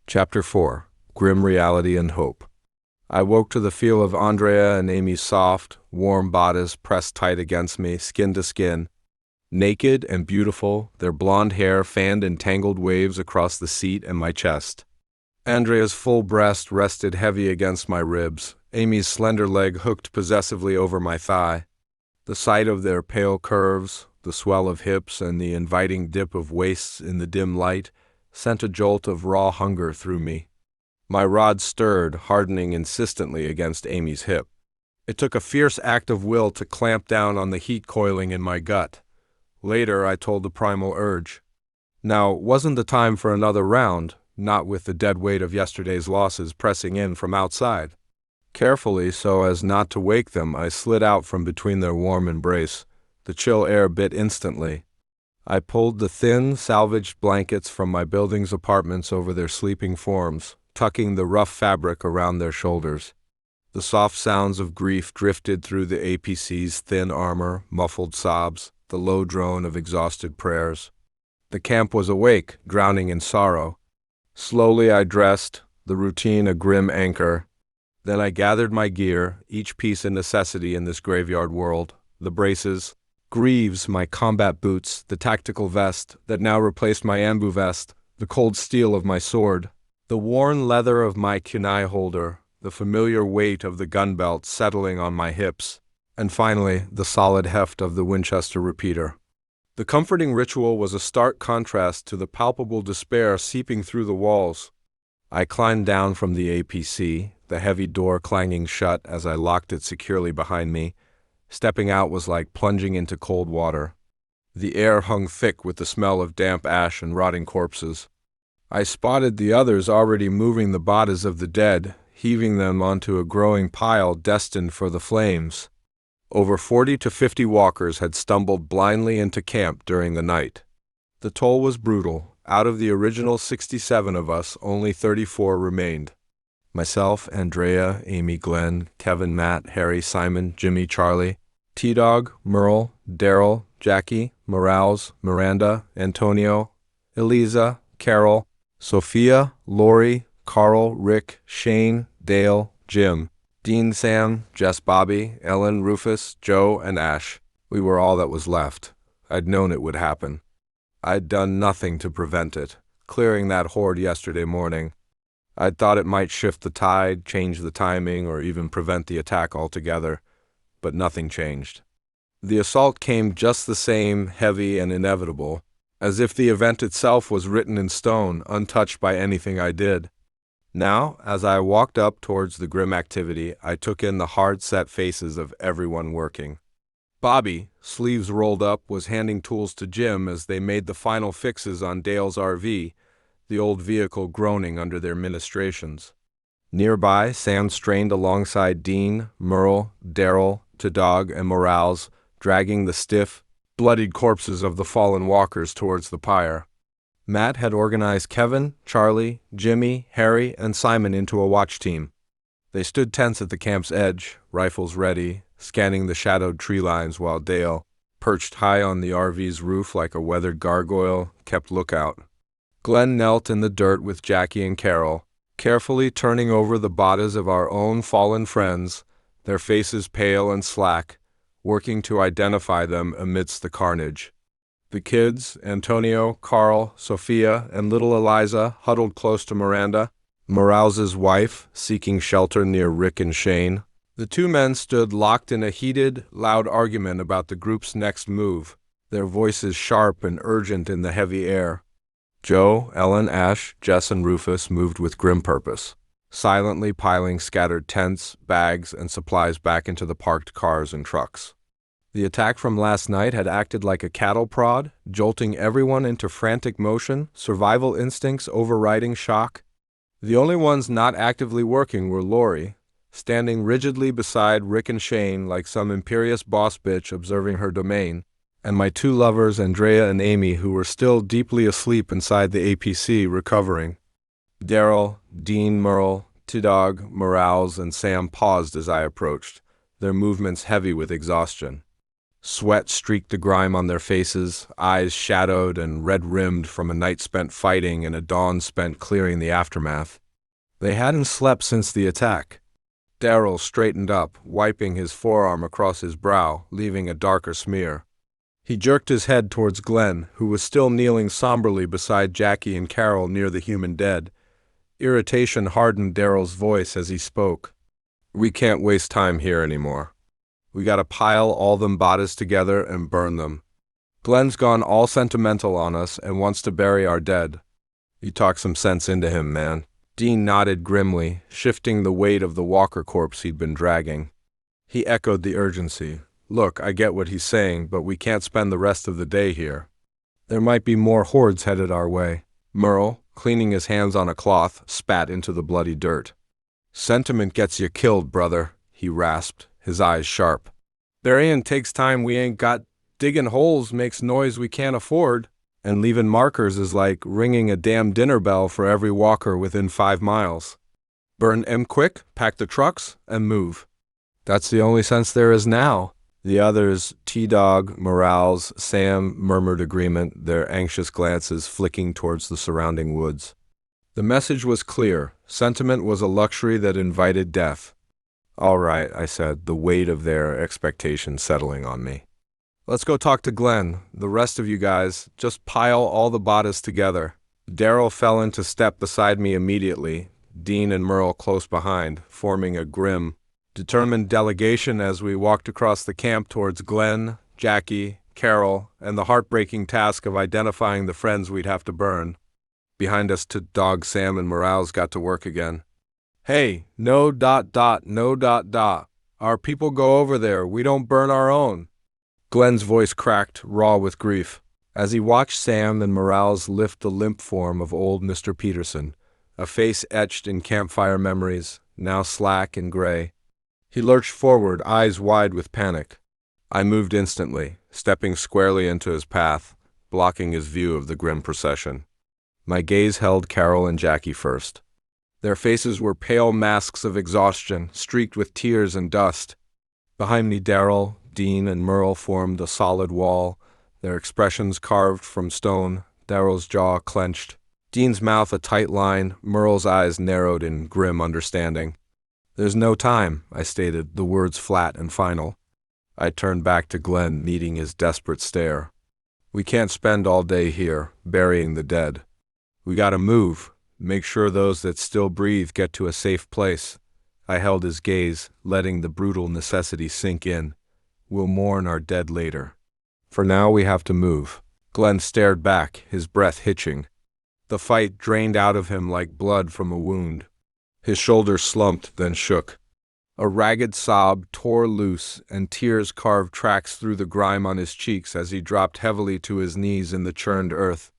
Chapter 4. Grim Reality and Hope. I woke to the feel of Andrea and Amy's soft, warm bodies pressed tight against me, skin to skin. Naked and beautiful, their blonde hair fanned in tangled waves across the seat and my chest. Andrea's full breast rested heavy against my ribs, Amy's slender leg hooked possessively over my thigh. The sight of their pale curves, the swell of hips, and the inviting dip of waists in the dim light sent a jolt of raw hunger through me. My rod stirred, hardening insistently against Amy's hip. It took a fierce act of will to clamp down on the heat coiling in my gut. Later, I told the primal urge. Now, wasn't the time for another round, not with the dead weight of yesterday's losses pressing in from outside. Carefully, so as not to wake them, I slid out from between their warm embrace. The chill air bit instantly. I pulled the thin, salvaged blankets from my building's apartments over their sleeping forms, tucking the rough fabric around their shoulders. The soft sounds of grief drifted through the APC's thin armor, muffled sobs, the low drone of exhausted prayers. The camp was awake, drowning in sorrow. Slowly I dressed, the routine a grim anchor. Then I gathered my gear, each piece a necessity in this graveyard world. The braces, greaves, my combat boots, the tactical vest that now replaced my ambu vest, the cold steel of my sword, the worn leather of my kunai holder, the familiar weight of the gun belt settling on my hips, and finally the solid heft of the Winchester repeater. The comforting ritual was a stark contrast to the palpable despair seeping through the walls. I climbed down from the APC, the heavy door clanging shut as I locked it securely behind me. Stepping out was like plunging into cold water. The air hung thick with the smell of damp ash and rotting corpses. I spotted the others already moving the bodies of the dead, heaving them onto a growing pile destined for the flames. Over 40 to 50 walkers had stumbled blindly into camp during the night. The toll was brutal. Out of the original 67 of us, only 34 remained. Myself, Andrea, Amy, Glenn, Kevin, Matt, Harry, Simon, Jimmy, Charlie, T-Dog, Merle, Daryl, Jackie, Morales, Miranda, Antonio, Eliza, Carol, Sophia, Lori, Carl, Rick, Shane, Dale, Jim, Dean, Sam, Jess, Bobby, Ellen, Rufus, Joe, and Ash. We were all that was left. I'd known it would happen. I'd done nothing to prevent it, clearing that horde yesterday morning. I'd thought it might shift the tide, change the timing, or even prevent the attack altogether, but nothing changed. The assault came just the same, heavy and inevitable, as if the event itself was written in stone, untouched by anything I did. Now, as I walked up towards the grim activity, I took in the hard-set faces of everyone working. Bobby, sleeves rolled up, was handing tools to Jim as they made the final fixes on Dale's RV, the old vehicle groaning under their ministrations. Nearby, Sam strained alongside Dean, Merle, Daryl, T-Dog, and Morales, dragging the stiff, bloodied corpses of the fallen walkers towards the pyre. Matt had organized Kevin, Charlie, Jimmy, Harry, and Simon into a watch team. They stood tense at the camp's edge, rifles ready, scanning the shadowed tree lines while Dale, perched high on the RV's roof like a weathered gargoyle, kept lookout. Glenn knelt in the dirt with Jackie and Carol, carefully turning over the bodies of our own fallen friends, their faces pale and slack, working to identify them amidst the carnage. The kids, Antonio, Carl, Sophia, and little Eliza, huddled close to Miranda, Morales's wife, seeking shelter near Rick and Shane. The two men stood locked in a heated, loud argument about the group's next move, their voices sharp and urgent in the heavy air. Joe, Ellen, Ash, Jess, and Rufus moved with grim purpose, silently piling scattered tents, bags, and supplies back into the parked cars and trucks. The attack from last night had acted like a cattle prod, jolting everyone into frantic motion, survival instincts overriding shock. The only ones not actively working were Lori, standing rigidly beside Rick and Shane like some imperious boss bitch observing her domain, and my two lovers, Andrea and Amy, who were still deeply asleep inside the APC, recovering. Daryl, Dean, Merle, T-Dog, Morales, and Sam paused as I approached, their movements heavy with exhaustion. Sweat streaked the grime on their faces, eyes shadowed and red-rimmed from a night spent fighting and a dawn spent clearing the aftermath. They hadn't slept since the attack. Darrell straightened up, wiping his forearm across his brow, leaving a darker smear. He jerked his head towards Glenn, who was still kneeling somberly beside Jackie and Carol near the human dead. Irritation hardened Darrell's voice as he spoke. "We can't waste time here anymore. We gotta pile all them bodies together and burn them. Glenn's gone all sentimental on us and wants to bury our dead. You talk some sense into him, man." Dean nodded grimly, shifting the weight of the Walker corpse he'd been dragging. He echoed the urgency. "Look, I get what he's saying, but we can't spend the rest of the day here. There might be more hordes headed our way." Merle, cleaning his hands on a cloth, spat into the bloody dirt. "Sentiment gets you killed, brother," he rasped, his eyes sharp. "Burying takes time we ain't got. Digging holes makes noise we can't afford. And leaving markers is like ringing a damn dinner bell for every walker within 5 miles. Burn 'em quick, pack the trucks, and move. That's the only sense there is now." The others, T-Dog, Morales, Sam, murmured agreement, their anxious glances flicking towards the surrounding woods. The message was clear. Sentiment was a luxury that invited death. "All right," I said, the weight of their expectations settling on me. "Let's go talk to Glenn. The rest of you guys, just pile all the bodies together." Darrell fell into step beside me immediately, Dean and Merle close behind, forming a grim, determined delegation as we walked across the camp towards Glenn, Jackie, Carol, and the heartbreaking task of identifying the friends we'd have to burn. Behind us, T-Dog, Sam, and Morales got to work again. "Hey, no ... Our people go over there. We don't burn our own." Glenn's voice cracked, raw with grief, as he watched Sam and Morales lift the limp form of old Mr. Peterson, a face etched in campfire memories, now slack and gray. He lurched forward, eyes wide with panic. I moved instantly, stepping squarely into his path, blocking his view of the grim procession. My gaze held Carol and Jackie first. Their faces were pale masks of exhaustion, streaked with tears and dust. Behind me, Darrell, Dean, and Merle formed a solid wall, their expressions carved from stone, Darrell's jaw clenched, Dean's mouth a tight line, Merle's eyes narrowed in grim understanding. "There's no time," I stated, the words flat and final. I turned back to Glenn, meeting his desperate stare. "We can't spend all day here, burying the dead. We gotta move, make sure those that still breathe get to a safe place." I held his gaze, letting the brutal necessity sink in. "We'll mourn our dead later. For now we have to move." Glenn stared back, his breath hitching. The fight drained out of him like blood from a wound. His shoulders slumped, then shook. A ragged sob tore loose, and tears carved tracks through the grime on his cheeks as he dropped heavily to his knees in the churned earth.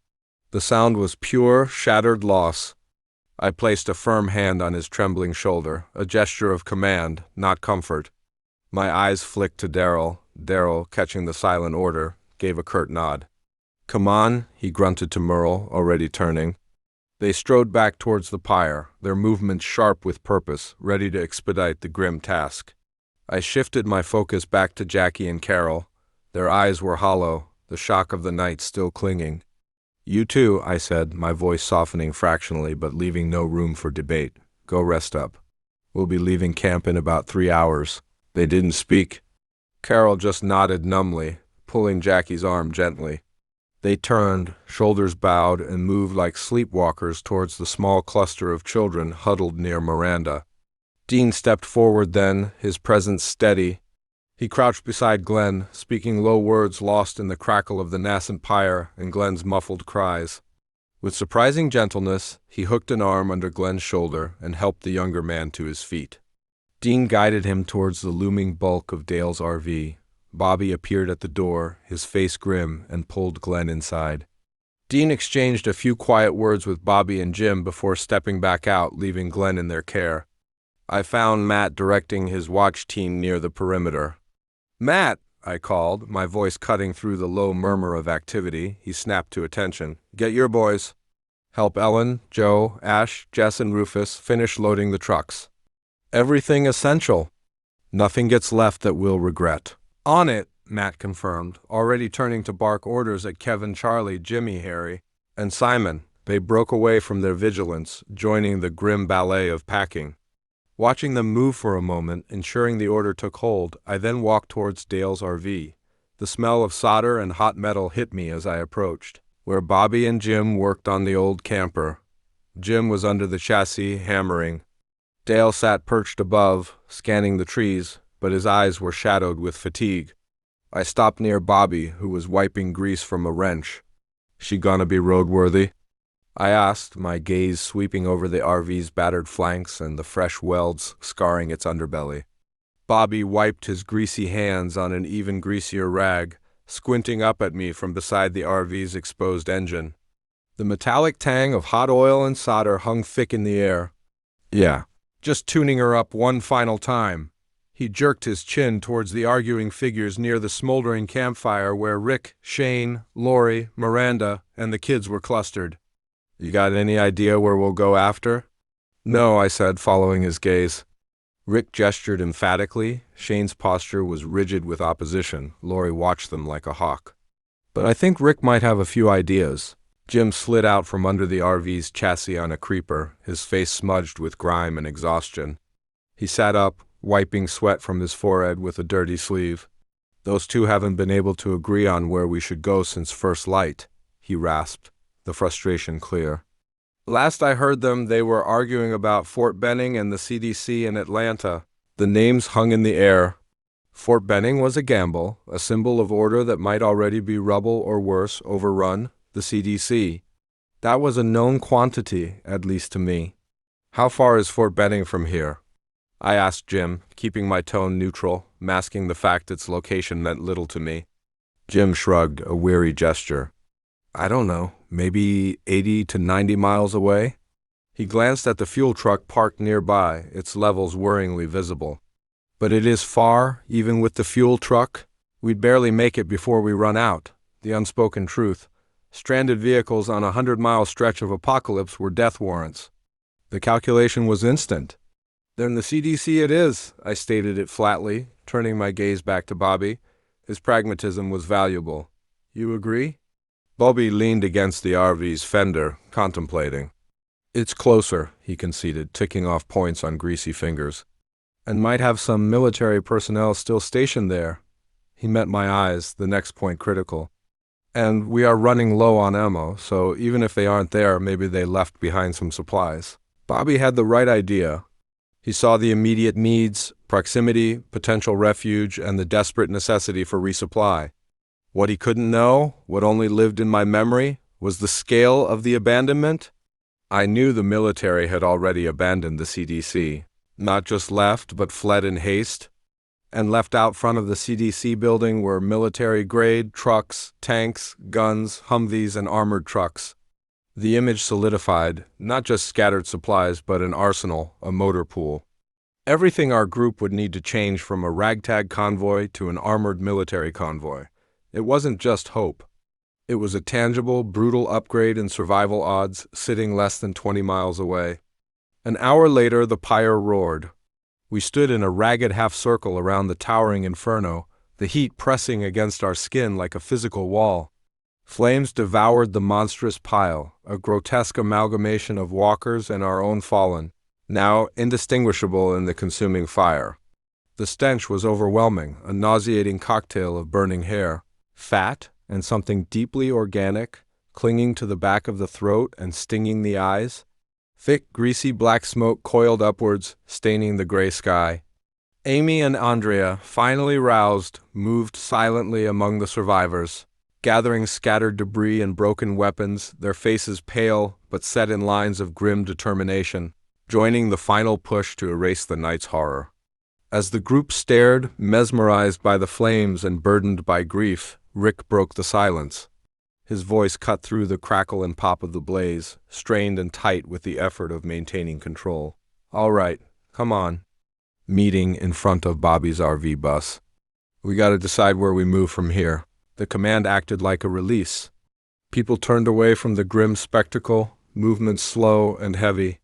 The sound was pure, shattered loss. I placed a firm hand on his trembling shoulder, a gesture of command, not comfort. My eyes flicked to Darrell. Darrell, catching the silent order, gave a curt nod. "Come on," he grunted to Merle, already turning. They strode back towards the pyre, their movements sharp with purpose, ready to expedite the grim task. I shifted my focus back to Jackie and Carol. Their eyes were hollow, the shock of the night still clinging. "You too," I said, my voice softening fractionally but leaving no room for debate. "Go rest up. We'll be leaving camp in about 3 hours." They didn't speak. Carol just nodded numbly, pulling Jackie's arm gently. They turned, shoulders bowed, and moved like sleepwalkers towards the small cluster of children huddled near Miranda. Dean stepped forward then, his presence steady. He crouched beside Glenn, speaking low words lost in the crackle of the nascent pyre and Glenn's muffled cries. With surprising gentleness, he hooked an arm under Glenn's shoulder and helped the younger man to his feet. Dean guided him towards the looming bulk of Dale's RV. Bobby appeared at the door, his face grim, and pulled Glenn inside. Dean exchanged a few quiet words with Bobby and Jim before stepping back out, leaving Glenn in their care. I found Matt directing his watch team near the perimeter. "Matt," I called, my voice cutting through the low murmur of activity. He snapped to attention. "Get your boys. Help Ellen, Joe, Ash, Jess, and Rufus finish loading the trucks. Everything essential. Nothing gets left that we'll regret." "On it," Matt confirmed, already turning to bark orders at Kevin, Charlie, Jimmy, Harry, and Simon. They broke away from their vigilance, joining the grim ballet of packing. Watching them move for a moment, ensuring the order took hold, I then walked towards Dale's RV. The smell of solder and hot metal hit me as I approached, where Bobby and Jim worked on the old camper. Jim was under the chassis, hammering. Dale sat perched above, scanning the trees, but his eyes were shadowed with fatigue. I stopped near Bobby, who was wiping grease from a wrench. "She gonna be roadworthy?" I asked, my gaze sweeping over the RV's battered flanks and the fresh welds scarring its underbelly. Bobby wiped his greasy hands on an even greasier rag, squinting up at me from beside the RV's exposed engine. The metallic tang of hot oil and solder hung thick in the air. "Yeah, just tuning her up one final time." He jerked his chin towards the arguing figures near the smoldering campfire where Rick, Shane, Lori, Miranda, and the kids were clustered. "You got any idea where we'll go after?" "No," I said, following his gaze. Rick gestured emphatically. Shane's posture was rigid with opposition. Lori watched them like a hawk. "But I think Rick might have a few ideas." Jim slid out from under the RV's chassis on a creeper, his face smudged with grime and exhaustion. He sat up, wiping sweat from his forehead with a dirty sleeve. "Those two haven't been able to agree on where we should go since first light," he rasped, the frustration clear. "Last I heard them, they were arguing about Fort Benning and the CDC in Atlanta." The names hung in the air. Fort Benning was a gamble, a symbol of order that might already be rubble or worse, overrun. The CDC. That was a known quantity, at least to me. "How far is Fort Benning from here?" I asked Jim, keeping my tone neutral, masking the fact its location meant little to me. Jim shrugged, a weary gesture. "I don't know, maybe 80 to 90 miles away?" He glanced at the fuel truck parked nearby, its levels worryingly visible. "But it is far, even with the fuel truck? We'd barely make it before we run out." The unspoken truth. Stranded vehicles on a 100-mile stretch of apocalypse were death warrants. The calculation was instant. "Then the CDC it is," I stated it flatly, turning my gaze back to Bobby. His pragmatism was valuable. "You agree?" Bobby leaned against the RV's fender, contemplating. "It's closer," he conceded, ticking off points on greasy fingers. "And might have some military personnel still stationed there." He met my eyes, the next point critical. "And we are running low on ammo, so even if they aren't there, maybe they left behind some supplies." Bobby had the right idea. He saw the immediate needs, proximity, potential refuge, and the desperate necessity for resupply. What he couldn't know, what only lived in my memory, was the scale of the abandonment. I knew the military had already abandoned the CDC, not just left, but fled in haste. And left out front of the CDC building were military-grade trucks, tanks, guns, Humvees, and armored trucks. The image solidified, not just scattered supplies, but an arsenal, a motor pool. Everything our group would need to change from a ragtag convoy to an armored military convoy. It wasn't just hope. It was a tangible, brutal upgrade in survival odds, sitting less than 20 miles away. An hour later, the pyre roared. We stood in a ragged half-circle around the towering inferno, the heat pressing against our skin like a physical wall. Flames devoured the monstrous pile, a grotesque amalgamation of walkers and our own fallen, now indistinguishable in the consuming fire. The stench was overwhelming, a nauseating cocktail of burning hair, fat, and something deeply organic, clinging to the back of the throat and stinging the eyes. Thick, greasy black smoke coiled upwards, staining the gray sky. Amy and Andrea, finally roused, moved silently among the survivors, gathering scattered debris and broken weapons, their faces pale but set in lines of grim determination, joining the final push to erase the night's horror. As the group stared, mesmerized by the flames and burdened by grief, Rick broke the silence. His voice cut through the crackle and pop of the blaze, strained and tight with the effort of maintaining control. "All right, come on." Meeting in front of Bobby's RV bus. "We gotta decide where we move from here." The command acted like a release. People turned away from the grim spectacle, movements slow and heavy.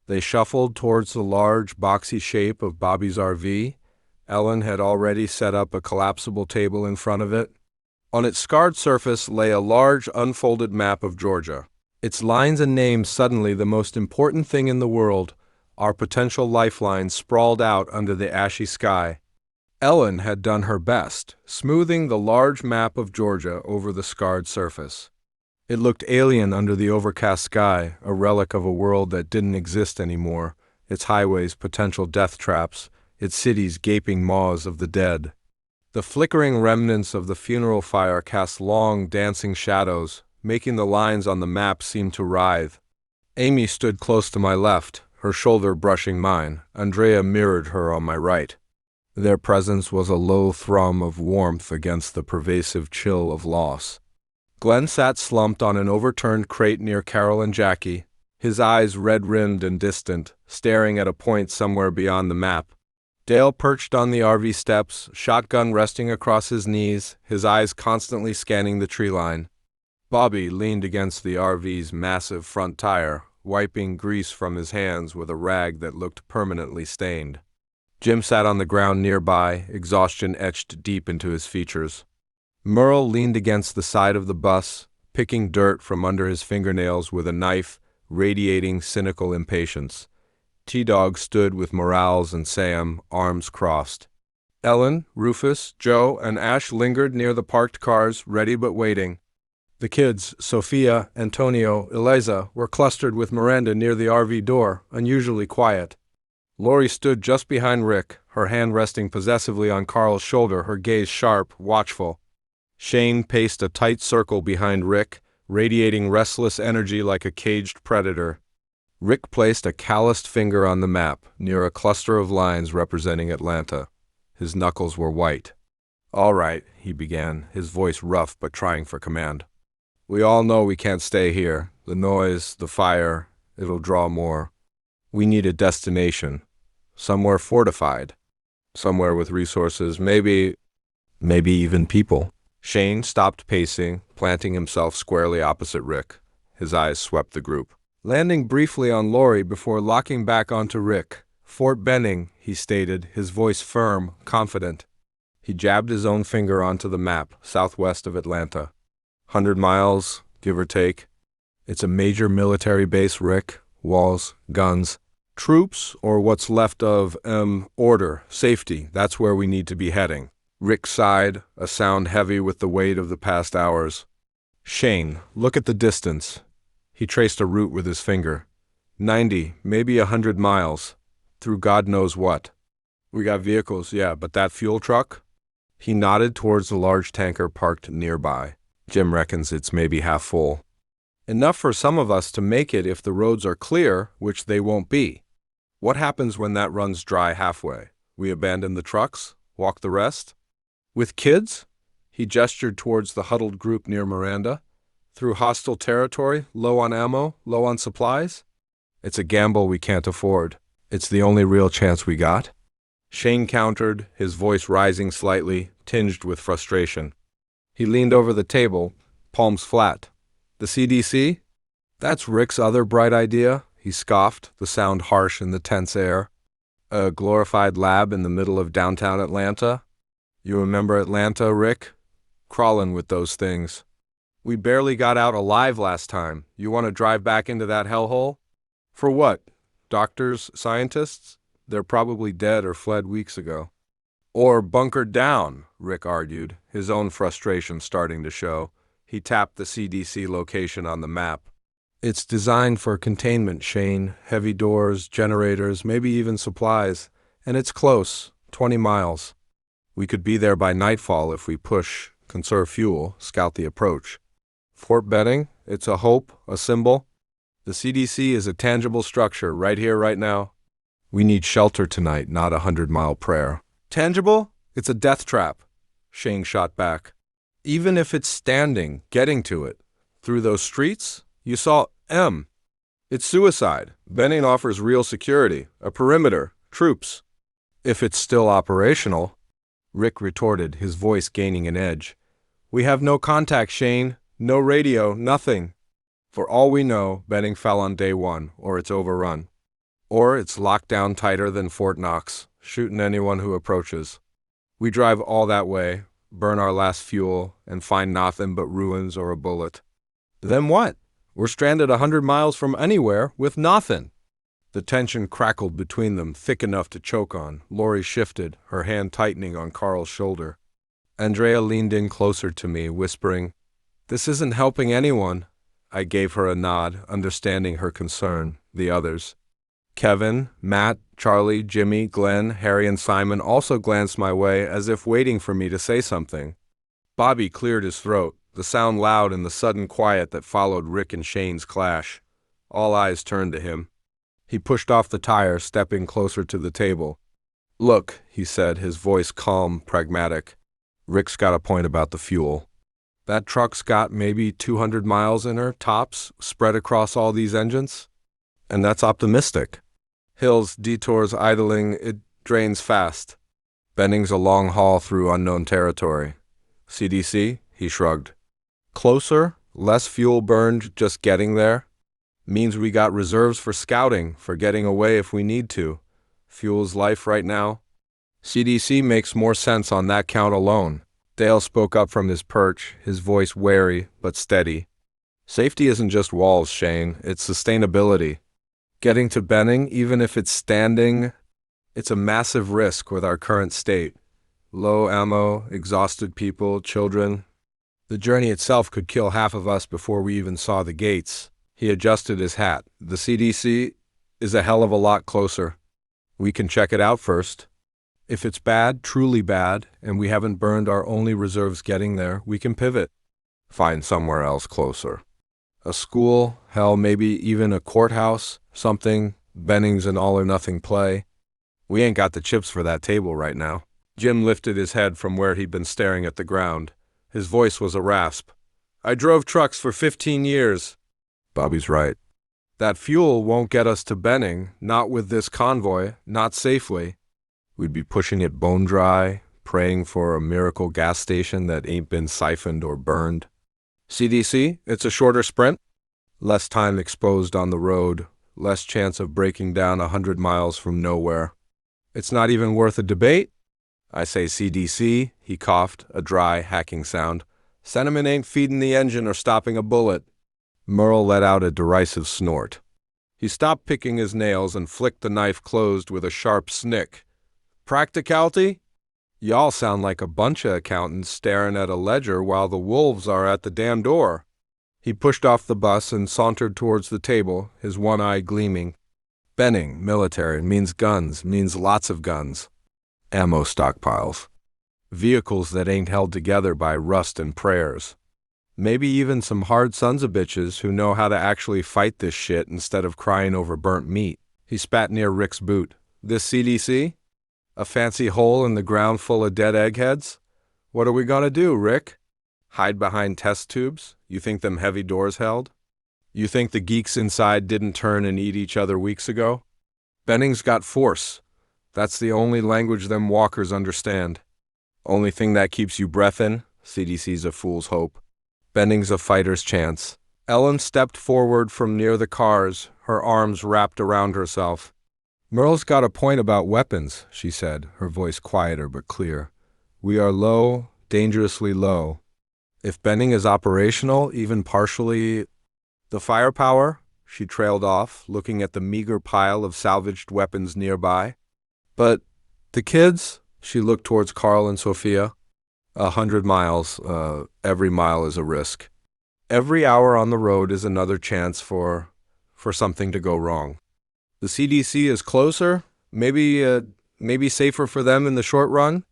They shuffled towards the large, boxy shape of Bobby's RV, Ellen had already set up a collapsible table in front of it. On its scarred surface lay a large, unfolded map of Georgia. Its lines and names suddenly the most important thing in the world, our potential lifeline sprawled out under the ashy sky. Ellen had done her best, smoothing the large map of Georgia over the scarred surface. It looked alien under the overcast sky, a relic of a world that didn't exist anymore, its highways potential death traps, its cities gaping maws of the dead. The flickering remnants of the funeral fire cast long, dancing shadows, making the lines on the map seem to writhe. Amy stood close to my left, her shoulder brushing mine. Andrea mirrored her on my right. Their presence was a low thrum of warmth against the pervasive chill of loss. Glenn sat slumped on an overturned crate near Carol and Jackie, his eyes red-rimmed and distant, staring at a point somewhere beyond the map. Dale perched on the RV steps, shotgun resting across his knees, his eyes constantly scanning the tree line. Bobby leaned against the RV's massive front tire, wiping grease from his hands with a rag that looked permanently stained. Jim sat on the ground nearby, exhaustion etched deep into his features. Merle leaned against the side of the bus, picking dirt from under his fingernails with a knife, radiating cynical impatience. T-Dog stood with Morales and Sam, arms crossed. Ellen, Rufus, Joe, and Ash lingered near the parked cars, ready but waiting. The kids, Sophia, Antonio, Eliza, were clustered with Miranda near the RV door, unusually quiet. Lori stood just behind Rick, her hand resting possessively on Carl's shoulder, her gaze sharp, watchful. Shane paced a tight circle behind Rick, radiating restless energy like a caged predator. Rick placed a calloused finger on the map, near a cluster of lines representing Atlanta. His knuckles were white. "All right," he began, his voice rough but trying for command. "We all know we can't stay here. The noise, the fire, it'll draw more. We need a destination. Somewhere fortified. Somewhere with resources, maybe even people." Shane stopped pacing, planting himself squarely opposite Rick. His eyes swept the group, landing briefly on Lori before locking back onto Rick. "Fort Benning," he stated, his voice firm, confident. He jabbed his own finger onto the map, southwest of Atlanta. 100 miles, give or take. It's a major military base, Rick. Walls, guns, troops, or what's left of, order, safety. That's where we need to be heading. Rick sighed, a sound heavy with the weight of the past hours. "Shane, look at the distance." He traced a route with his finger. 90, maybe 100 miles. Through God knows what. "We got vehicles, yeah, but that fuel truck?" He nodded towards the large tanker parked nearby. "Jim reckons it's maybe half full. Enough for some of us to make it if the roads are clear, which they won't be. What happens when that runs dry halfway? We abandon the trucks? Walk the rest? With kids?" He gestured towards the huddled group near Miranda. "Through hostile territory, low on ammo, low on supplies? It's a gamble we can't afford. It's the only real chance we got." Shane countered, his voice rising slightly, tinged with frustration. He leaned over the table, palms flat. "The CDC? That's Rick's other bright idea," he scoffed, the sound harsh in the tense air. "A glorified lab in the middle of downtown Atlanta? You remember Atlanta, Rick? Crawling with those things. We barely got out alive last time. You want to drive back into that hellhole? For what? Doctors, scientists? They're probably dead or fled weeks ago." "Or bunkered down," Rick argued, his own frustration starting to show. He tapped the CDC location on the map. "It's designed for containment, Shane. Heavy doors, generators, maybe even supplies. And it's close, 20 miles. We could be there by nightfall if we push, conserve fuel, scout the approach. Fort Benning, it's a hope, a symbol. The CDC is a tangible structure, right here, right now. We need shelter tonight, not a 100-mile prayer." "Tangible? It's a death trap," Shane shot back. "Even if it's standing, getting to it. Through those streets? You saw M. It's suicide. Benning offers real security, a perimeter, troops." "If it's still operational," Rick retorted, his voice gaining an edge. "We have no contact, Shane. No radio, nothing. For all we know, Benning fell on day one, or it's overrun. Or it's locked down tighter than Fort Knox," shooting anyone who approaches. We drive all that way, burn our last fuel, and find nothing but ruins or a bullet. Then what? We're stranded 100 miles from anywhere with nothing. The tension crackled between them, thick enough to choke on. Lori shifted, her hand tightening on Carl's shoulder. Andrea leaned in closer to me, whispering, "This isn't helping anyone." I gave her a nod, understanding her concern. The others, Kevin, Matt, Charlie, Jimmy, Glenn, Harry, and Simon, also glanced my way as if waiting for me to say something. Bobby cleared his throat, the sound loud in the sudden quiet that followed Rick and Shane's clash. All eyes turned to him. He pushed off the tire, stepping closer to the table. "Look," he said, his voice calm, pragmatic. "Rick's got a point about the fuel. That truck's got maybe 200 miles in her, tops, spread across all these engines. And that's optimistic. Hills, detours, idling, it drains fast. Bending's a long haul through unknown territory. CDC?" He shrugged. "Closer, less fuel burned just getting there. Means we got reserves for scouting, for getting away if we need to. Fuel's life right now. CDC makes more sense on that count alone." Dale spoke up from his perch, his voice wary but steady. "Safety isn't just walls, Shane. It's sustainability. Getting to Benning, even if it's standing, it's a massive risk with our current state. Low ammo, exhausted people, children. The journey itself could kill half of us before we even saw the gates." He adjusted his hat. "The CDC is a hell of a lot closer. We can check it out first. If it's bad, truly bad, and we haven't burned our only reserves getting there, we can pivot. Find somewhere else closer. A school, hell, maybe even a courthouse, something. Benning's an all-or-nothing play. We ain't got the chips for that table right now." Jim lifted his head from where he'd been staring at the ground. His voice was a rasp. "I drove trucks for 15 years. Bobby's right. That fuel won't get us to Benning, not with this convoy, not safely. We'd be pushing it bone dry, praying for a miracle gas station that ain't been siphoned or burned. CDC, it's a shorter sprint. Less time exposed on the road, less chance of breaking down 100 miles from nowhere. It's not even worth a debate. I say CDC," he coughed, a dry, hacking sound. "Sentiment ain't feeding the engine or stopping a bullet." Merle let out a derisive snort. He stopped picking his nails and flicked the knife closed with a sharp snick. "Practicality? Y'all sound like a bunch of accountants staring at a ledger while the wolves are at the damn door." He pushed off the bus and sauntered towards the table, his one eye gleaming. "Benning, military, means guns, means lots of guns. Ammo stockpiles. Vehicles that ain't held together by rust and prayers. Maybe even some hard sons of bitches who know how to actually fight this shit instead of crying over burnt meat." He spat near Rick's boot. "This CDC? A fancy hole in the ground full of dead eggheads? What are we gonna do, Rick? Hide behind test tubes? You think them heavy doors held? You think the geeks inside didn't turn and eat each other weeks ago? Benning's got force. That's the only language them walkers understand. Only thing that keeps you breathin', CDC's a fool's hope. Benning's a fighter's chance." Ellen stepped forward from near the cars, her arms wrapped around herself. "Merle's got a point about weapons," she said, her voice quieter but clear. "We are low, dangerously low. If Benning is operational, even partially, the firepower," she trailed off, looking at the meager pile of salvaged weapons nearby. "But the kids," she looked towards Carl and Sophia. 100 miles, every mile is a risk. Every hour on the road is another chance for something to go wrong. The CDC is closer, maybe safer for them in the short run?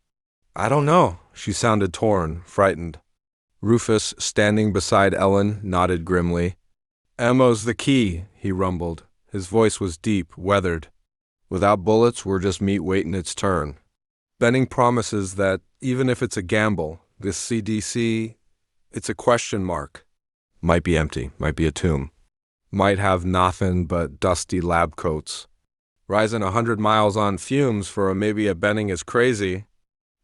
I don't know." She sounded torn, frightened. Rufus, standing beside Ellen, nodded grimly. "Ammo's the key," he rumbled. His voice was deep, weathered. "Without bullets, we're just meat waiting its turn. Benning promises that, even if it's a gamble, this CDC, it's a question mark. Might be empty, might be a tomb. Might have nothing but dusty lab coats. Rising 100 miles on fumes for maybe a Benning is crazy,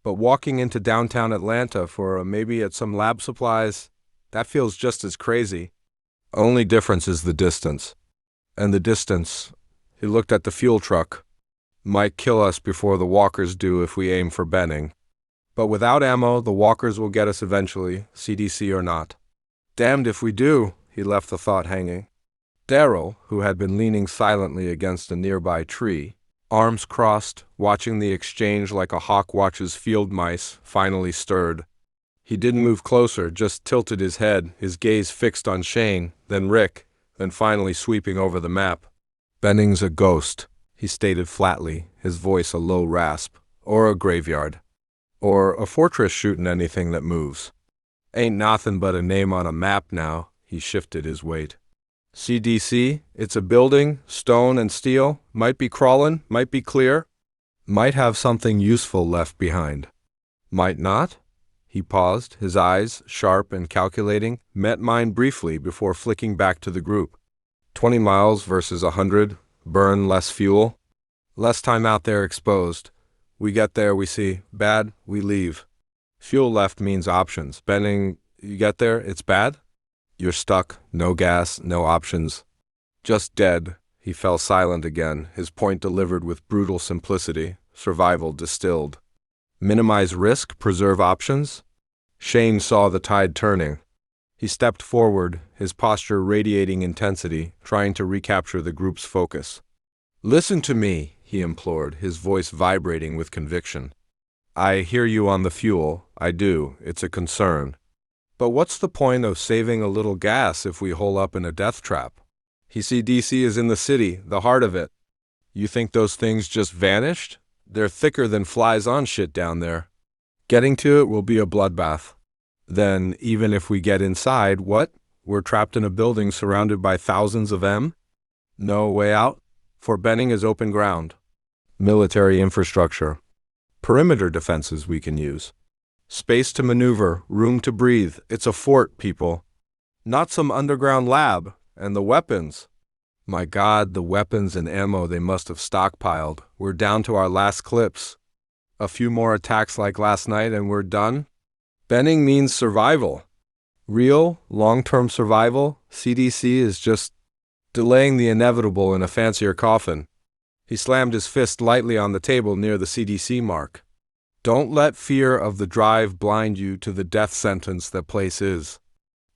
but walking into downtown Atlanta for maybe at some lab supplies, that feels just as crazy. Only difference is the distance. And the distance," he looked at the fuel truck. Might kill us before the walkers do if we aim for Benning. But without ammo, the walkers will get us eventually, CDC or not. Damned if we do, he left the thought hanging. Darrell, who had been leaning silently against a nearby tree, arms crossed, watching the exchange like a hawk watches field mice, finally stirred. He didn't move closer, just tilted his head, his gaze fixed on Shane, then Rick, then finally sweeping over the map. Benning's a ghost, he stated flatly, his voice a low rasp. Or a graveyard. Or a fortress shooting anything that moves. Ain't nothing but a name on a map now, he shifted his weight. CDC, it's a building, stone and steel, might be crawling, might be clear, might have something useful left behind. Might not? He paused, his eyes, sharp and calculating, met mine briefly before flicking back to the group. 20 miles versus 100, burn less fuel. Less time out there exposed. We get there, we see. Bad, we leave. Fuel left means options. Benning, you get there, it's bad? You're stuck, no gas, no options. Just dead. He fell silent again, his point delivered with brutal simplicity, survival distilled. Minimize risk, preserve options? Shane saw the tide turning. He stepped forward, his posture radiating intensity, trying to recapture the group's focus. Listen to me, he implored, his voice vibrating with conviction. I hear you on the fuel, I do, it's a concern. But what's the point of saving a little gas if we hole up in a death trap? CDC is in the city, the heart of it. You think those things just vanished? They're thicker than flies on shit down there. Getting to it will be a bloodbath. Then, even if we get inside, what? We're trapped in a building surrounded by thousands of M? No way out? For Benning is open ground. Military infrastructure. Perimeter defenses we can use. Space to maneuver, room to breathe. It's a fort, people. Not some underground lab. And the weapons. My God, the weapons and ammo they must have stockpiled. We're down to our last clips. A few more attacks like last night and we're done? Benning means survival. Real, long-term survival. CDC is just delaying the inevitable in a fancier coffin. He slammed his fist lightly on the table near the CDC mark. Don't let fear of the drive blind you to the death sentence that place is.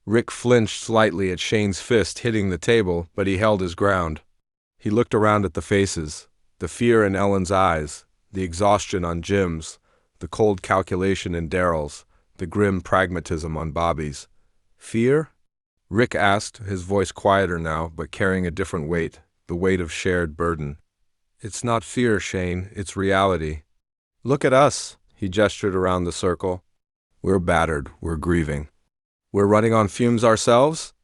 Rick flinched slightly at Shane's fist hitting the table, but he held his ground. He looked around at the faces, the fear in Ellen's eyes, the exhaustion on Jim's, the cold calculation in Daryl's, the grim pragmatism on Bobby's. Fear? Rick asked, his voice quieter now, but carrying a different weight, the weight of shared burden. It's not fear, Shane, it's reality. Look at us, he gestured around the circle. We're battered, we're grieving. We're running on fumes ourselves?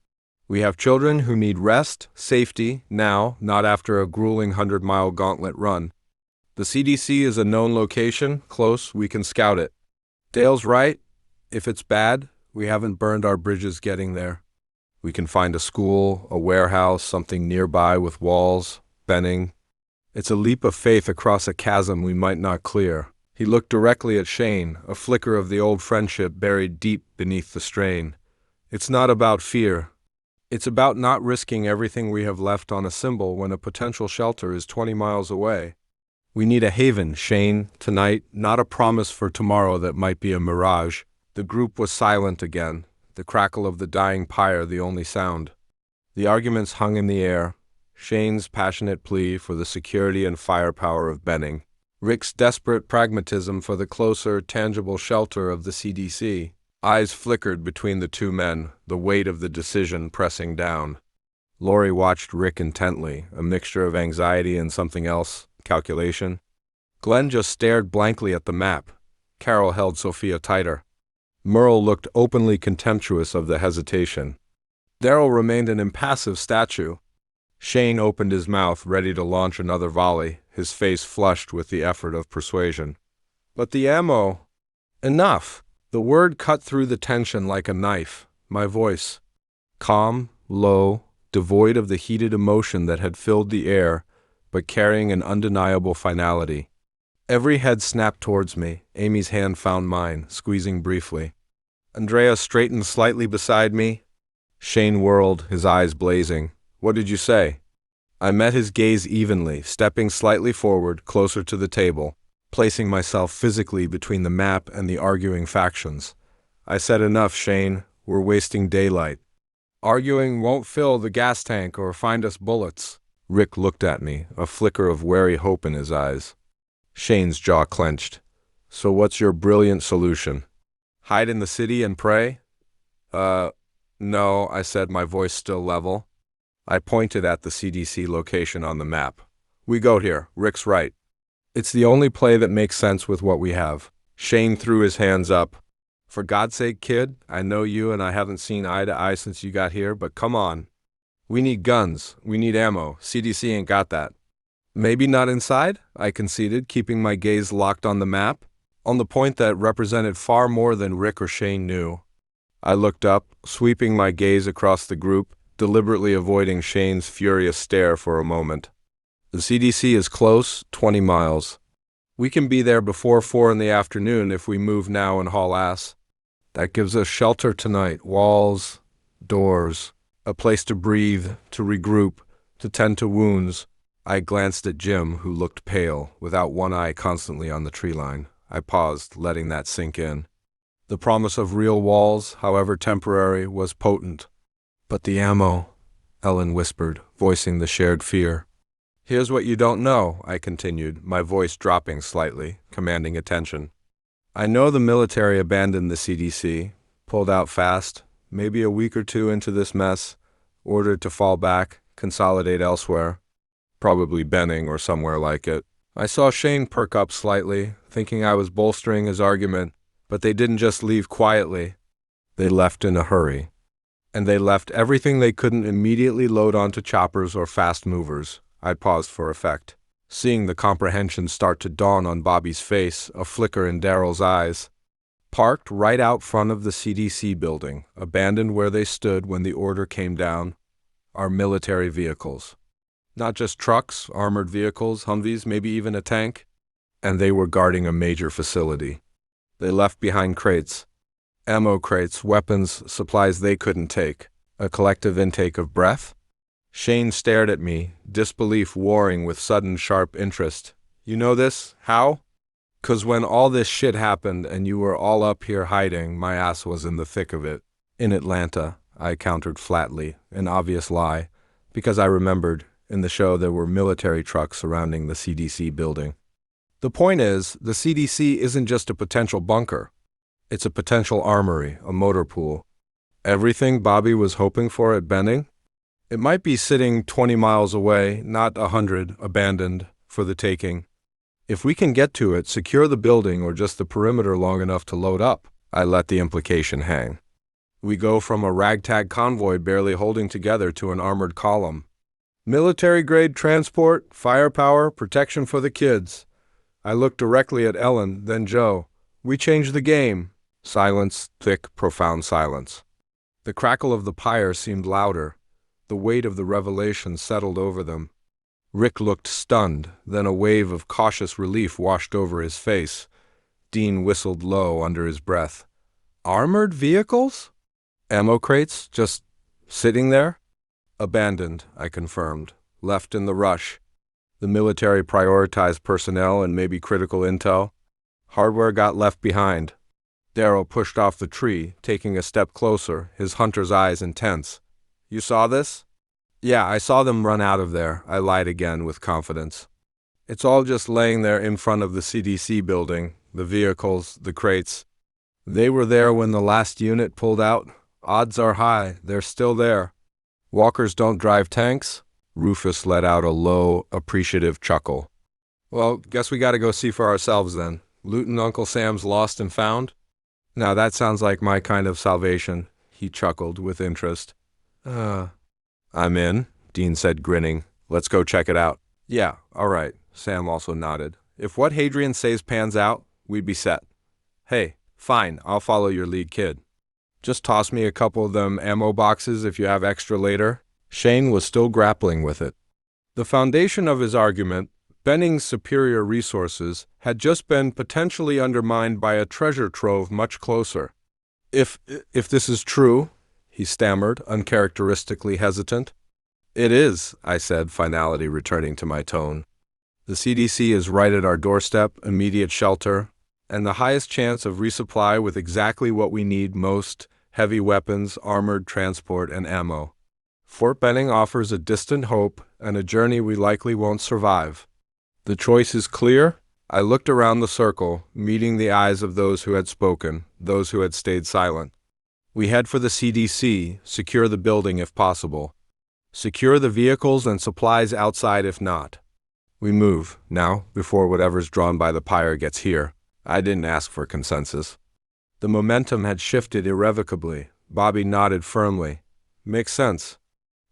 We have children who need rest, safety, now, not after a grueling 100-mile gauntlet run. The CDC is a known location, close, we can scout it. Dale's right. If it's bad, we haven't burned our bridges getting there. We can find a school, a warehouse, something nearby with walls, Benning. It's a leap of faith across a chasm we might not clear. He looked directly at Shane, a flicker of the old friendship buried deep beneath the strain. It's not about fear. It's about not risking everything we have left on a symbol when a potential shelter is 20 miles away. We need a haven, Shane, tonight, not a promise for tomorrow that might be a mirage. The group was silent again, the crackle of the dying pyre the only sound. The arguments hung in the air, Shane's passionate plea for the security and firepower of Benning, Rick's desperate pragmatism for the closer, tangible shelter of the CDC. Eyes flickered between the two men, the weight of the decision pressing down. Lori watched Rick intently, a mixture of anxiety and something else, calculation. Glenn just stared blankly at the map. Carol held Sophia tighter. Merle looked openly contemptuous of the hesitation. Darrell remained an impassive statue. Shane opened his mouth, ready to launch another volley, his face flushed with the effort of persuasion. But the ammo... Enough! The word cut through the tension like a knife. My voice, calm, low, devoid of the heated emotion that had filled the air, but carrying an undeniable finality. Every head snapped towards me. Amy's hand found mine, squeezing briefly. Andrea straightened slightly beside me. Shane whirled, his eyes blazing. What did you say? I met his gaze evenly, stepping slightly forward, closer to the table, placing myself physically between the map and the arguing factions. I said, enough, Shane. We're wasting daylight. Arguing won't fill the gas tank or find us bullets. Rick looked at me, a flicker of wary hope in his eyes. Shane's jaw clenched. So what's your brilliant solution? Hide in the city and pray? No, I said, my voice still level. I pointed at the CDC location on the map. We go here. Rick's right. It's the only play that makes sense with what we have. Shane threw his hands up. For God's sake, kid, I know you and I haven't seen eye to eye since you got here, but come on. We need guns. We need ammo. CDC ain't got that. Maybe not inside, I conceded, keeping my gaze locked on the map, on the point that represented far more than Rick or Shane knew. I looked up, sweeping my gaze across the group, deliberately avoiding Shane's furious stare for a moment. The CDC is close, 20 miles. We can be there before 4 in the afternoon if we move now and haul ass. That gives us shelter tonight, walls, doors, a place to breathe, to regroup, to tend to wounds. I glanced at Jim, who looked pale, without one eye constantly on the tree line. I paused, letting that sink in. The promise of real walls, however temporary, was potent. But the ammo, Ellen whispered, voicing the shared fear. Here's what you don't know, I continued, my voice dropping slightly, commanding attention. I know the military abandoned the CDC, pulled out fast, maybe a week or two into this mess, ordered to fall back, consolidate elsewhere. Probably Benning or somewhere like it. I saw Shane perk up slightly, thinking I was bolstering his argument, but they didn't just leave quietly. They left in a hurry. And they left everything they couldn't immediately load onto choppers or fast movers. I paused for effect, seeing the comprehension start to dawn on Bobby's face, a flicker in Daryl's eyes. Parked right out front of the CDC building, abandoned where they stood when the order came down, are military vehicles. Not just trucks, armored vehicles, Humvees, maybe even a tank. And they were guarding a major facility. They left behind crates. Ammo crates, weapons, supplies they couldn't take. A collective intake of breath? Shane stared at me, disbelief warring with sudden sharp interest. You know this? How? 'Cause when all this shit happened and you were all up here hiding, my ass was in the thick of it. In Atlanta, I countered flatly, an obvious lie, because I remembered, in the show there were military trucks surrounding the CDC building. The point is, the CDC isn't just a potential bunker. It's a potential armory, a motor pool. Everything Bobby was hoping for at Benning? It might be sitting 20 miles away, not 100, abandoned, for the taking. If we can get to it, secure the building or just the perimeter long enough to load up. I let the implication hang. We go from a ragtag convoy barely holding together to an armored column. Military-grade transport, firepower, protection for the kids. I looked directly at Ellen, then Joe. We changed the game. Silence, thick, profound silence. The crackle of the pyre seemed louder. The weight of the revelation settled over them. Rick looked stunned, then a wave of cautious relief washed over his face. Dean whistled low under his breath. Armored vehicles? Ammo crates, just sitting there? Abandoned, I confirmed. Left in the rush. The military prioritized personnel and maybe critical intel. Hardware got left behind. Daryl pushed off the tree, taking a step closer, his hunter's eyes intense. You saw this? Yeah, I saw them run out of there, I lied again with confidence. It's all just laying there in front of the CDC building, the vehicles, the crates. They were there when the last unit pulled out. Odds are high, they're still there. Walkers don't drive tanks? Rufus let out a low, appreciative chuckle. Well, guess we gotta go see for ourselves then. Looting Uncle Sam's lost and found? Now that sounds like my kind of salvation, he chuckled with interest. I'm in, Dean said, grinning. Let's go check it out. Yeah, all right, Sam also nodded. If what Hadrian says pans out, we'd be set. Hey, fine, I'll follow your lead, kid. Just toss me a couple of them ammo boxes if you have extra later. Shane was still grappling with it. The foundation of his argument, Benning's superior resources, had just been potentially undermined by a treasure trove much closer. If this is true, he stammered, uncharacteristically hesitant. It is, I said, finality returning to my tone. The CDC is right at our doorstep, immediate shelter, and the highest chance of resupply with exactly what we need most: heavy weapons, armored transport, and ammo. Fort Benning offers a distant hope and a journey we likely won't survive. The choice is clear. I looked around the circle, meeting the eyes of those who had spoken, those who had stayed silent. We head for the CDC, secure the building if possible. Secure the vehicles and supplies outside if not. We move, now, before whatever's drawn by the pyre gets here. I didn't ask for consensus. The momentum had shifted irrevocably. Bobby nodded firmly. Makes sense.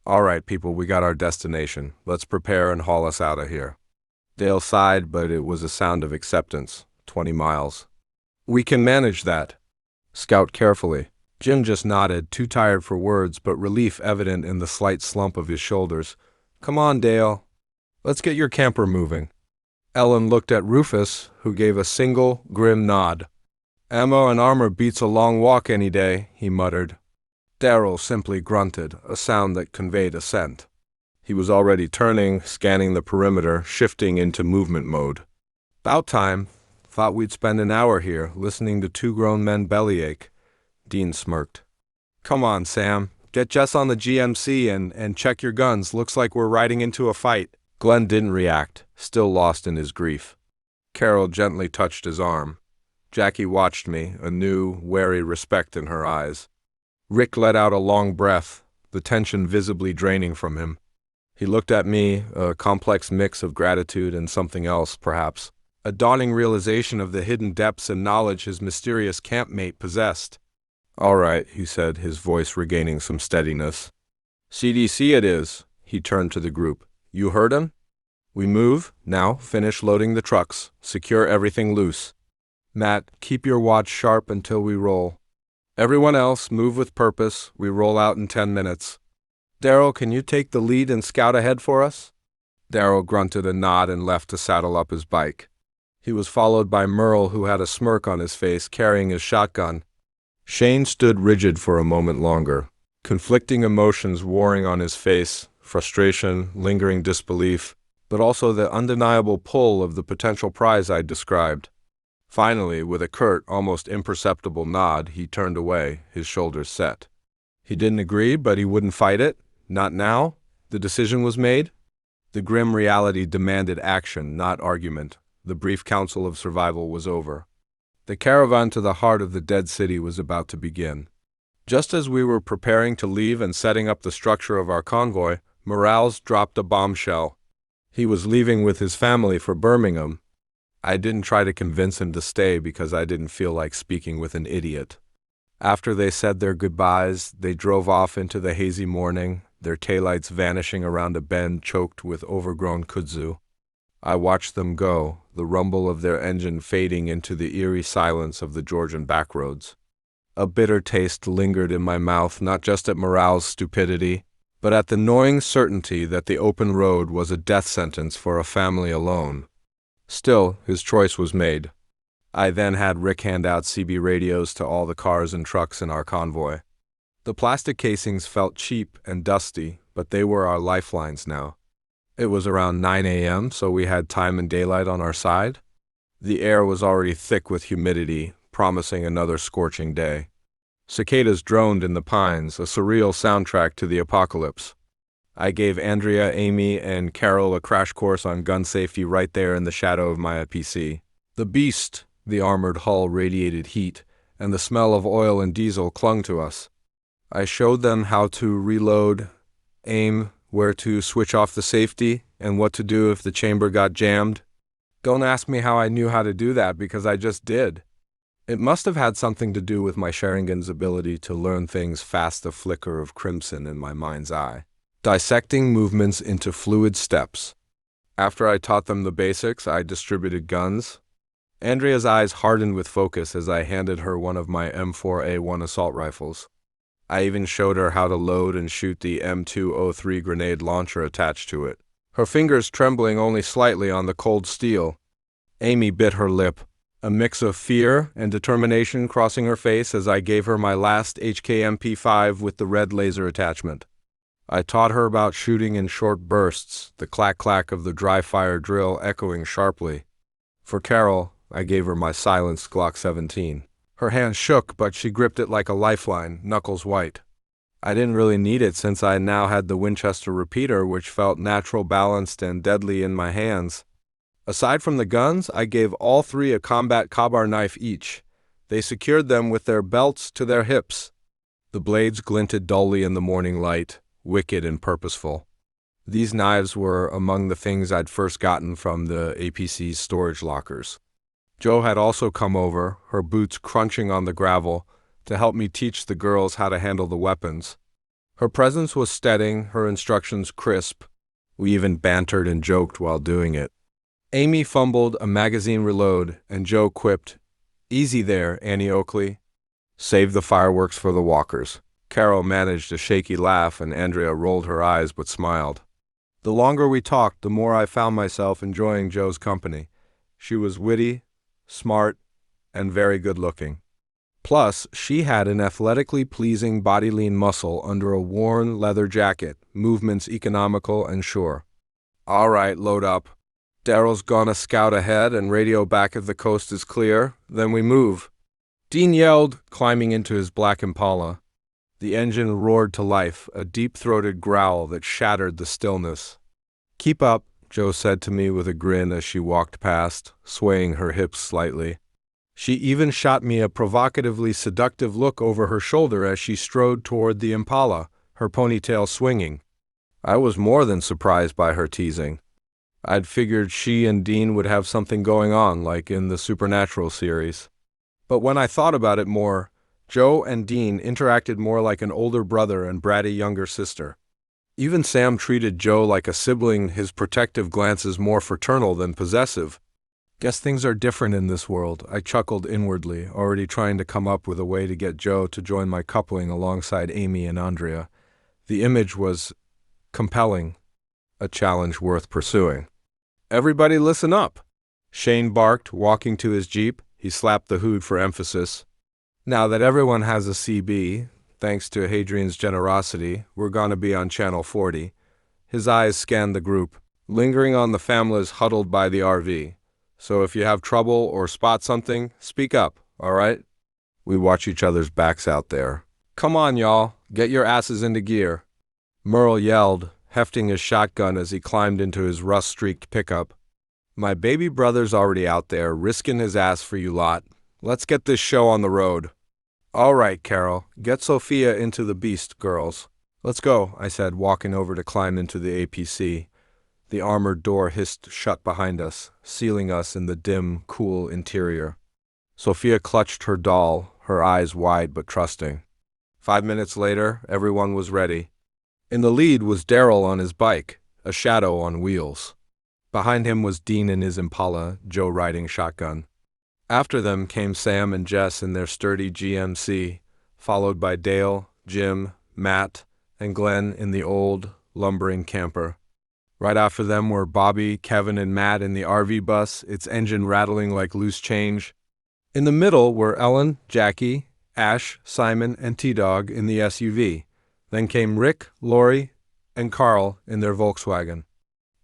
All right, people, we got our destination. Let's prepare and haul us out of here. Dale sighed, but it was a sound of acceptance. 20 miles. We can manage that. Scout carefully. Jim just nodded, too tired for words, but relief evident in the slight slump of his shoulders. Come on, Dale. Let's get your camper moving. Ellen looked at Rufus, who gave a single, grim nod. Ammo and armor beats a long walk any day, he muttered. Darrell simply grunted, a sound that conveyed assent. He was already turning, scanning the perimeter, shifting into movement mode. About time. Thought we'd spend an hour here, listening to two grown men bellyache. Dean smirked. Come on, Sam. Get Jess on the GMC and check your guns. Looks like we're riding into a fight. Glenn didn't react, still lost in his grief. Carol gently touched his arm. Jackie watched me, a new, wary respect in her eyes. Rick let out a long breath, the tension visibly draining from him. He looked at me, a complex mix of gratitude and something else, perhaps. A dawning realization of the hidden depths and knowledge his mysterious campmate possessed. All right, he said, his voice regaining some steadiness. CDC it is. He turned to the group. You heard him? We move. Now, finish loading the trucks. Secure everything loose. Matt, keep your watch sharp until we roll. Everyone else, move with purpose. We roll out in 10 minutes. Darrell, can you take the lead and scout ahead for us? Darrell grunted a nod and left to saddle up his bike. He was followed by Merle, who had a smirk on his face, carrying his shotgun. Shane stood rigid for a moment longer, conflicting emotions warring on his face, frustration, lingering disbelief, but also the undeniable pull of the potential prize I'd described. Finally, with a curt, almost imperceptible nod, he turned away, his shoulders set. He didn't agree, but he wouldn't fight it. Not now. The decision was made. The grim reality demanded action, not argument. The brief council of survival was over. The caravan to the heart of the dead city was about to begin. Just as we were preparing to leave and setting up the structure of our convoy, Morales dropped a bombshell. He was leaving with his family for Birmingham. I didn't try to convince him to stay because I didn't feel like speaking with an idiot. After they said their goodbyes, they drove off into the hazy morning, their taillights vanishing around a bend choked with overgrown kudzu. I watched them go, the rumble of their engine fading into the eerie silence of the Georgian backroads. A bitter taste lingered in my mouth, not just at Morale's stupidity, but at the gnawing certainty that the open road was a death sentence for a family alone. Still, his choice was made. I then had Rick hand out CB radios to all the cars and trucks in our convoy. The plastic casings felt cheap and dusty, but they were our lifelines now. It was around 9 a.m., so we had time and daylight on our side. The air was already thick with humidity, promising another scorching day. Cicadas droned in the pines, a surreal soundtrack to the apocalypse. I gave Andrea, Amy, and Carol a crash course on gun safety right there in the shadow of my PC. The beast, the armored hull radiated heat, and the smell of oil and diesel clung to us. I showed them how to reload, aim, where to switch off the safety, and what to do if the chamber got jammed. Don't ask me how I knew how to do that, because I just did. It must have had something to do with my Sharingan's ability to learn things past a flicker of crimson in my mind's eye, dissecting movements into fluid steps. After I taught them the basics, I distributed guns. Andrea's eyes hardened with focus as I handed her one of my M4A1 assault rifles. I even showed her how to load and shoot the M203 grenade launcher attached to it, her fingers trembling only slightly on the cold steel. Amy bit her lip, a mix of fear and determination crossing her face as I gave her my last HKMP5 with the red laser attachment. I taught her about shooting in short bursts, the clack-clack of the dry-fire drill echoing sharply. For Carol, I gave her my silenced Glock 17. Her hand shook, but she gripped it like a lifeline, knuckles white. I didn't really need it since I now had the Winchester repeater, which felt natural, balanced, and deadly in my hands. Aside from the guns, I gave all three a combat kabar knife each. They secured them with their belts to their hips. The blades glinted dully in the morning light, wicked and purposeful. These knives were among the things I'd first gotten from the APC's storage lockers. Jo had also come over, her boots crunching on the gravel, to help me teach the girls how to handle the weapons. Her presence was steadying, her instructions crisp. We even bantered and joked while doing it. Amy fumbled a magazine reload, and Jo quipped, "Easy there, Annie Oakley." Save the fireworks for the walkers. Carol managed a shaky laugh, and Andrea rolled her eyes but smiled. The longer we talked, the more I found myself enjoying Jo's company. She was witty, smart, and very good-looking. Plus, she had an athletically pleasing body-lean muscle under a worn leather jacket, movements economical and sure. "All right, load up. Daryl's gonna scout ahead and radio back if the coast is clear, then we move." Dean yelled, climbing into his black Impala. The engine roared to life, a deep-throated growl that shattered the stillness. "Keep up," Jo said to me with a grin as she walked past, swaying her hips slightly. She even shot me a provocatively seductive look over her shoulder as she strode toward the Impala, her ponytail swinging. I was more than surprised by her teasing. I'd figured she and Dean would have something going on, like in the Supernatural series. But when I thought about it more, Jo and Dean interacted more like an older brother and bratty younger sister. Even Sam treated Jo like a sibling, his protective glances more fraternal than possessive. Guess things are different in this world, I chuckled inwardly, already trying to come up with a way to get Jo to join my coupling alongside Amy and Andrea. The image was compelling, a challenge worth pursuing. "Everybody listen up," Shane barked, walking to his Jeep. He slapped the hood for emphasis. "Now that everyone has a CB, thanks to Hadrian's generosity, we're gonna be on Channel 40. His eyes scanned the group, lingering on the families huddled by the RV. "So if you have trouble or spot something, speak up, all right?" We watch each other's backs out there. "Come on, y'all, get your asses into gear." Merle yelled, hefting his shotgun as he climbed into his rust-streaked pickup. "My baby brother's already out there, risking his ass for you lot. Let's get this show on the road." "All right, Carol, get Sophia into the beast, girls." "Let's go," I said, walking over to climb into the APC. The armored door hissed shut behind us, sealing us in the dim, cool interior. Sophia clutched her doll, her eyes wide but trusting. 5 minutes later, everyone was ready. In the lead was Daryl on his bike, a shadow on wheels. Behind him was Dean in his Impala, Jo riding shotgun. After them came Sam and Jess in their sturdy GMC, followed by Dale, Jim, Matt, and Glenn in the old, lumbering camper. Right after them were Bobby, Kevin, and Matt in the RV bus, its engine rattling like loose change. In the middle were Ellen, Jackie, Ash, Simon, and T-Dog in the SUV. Then came Rick, Lori, and Carl in their Volkswagen.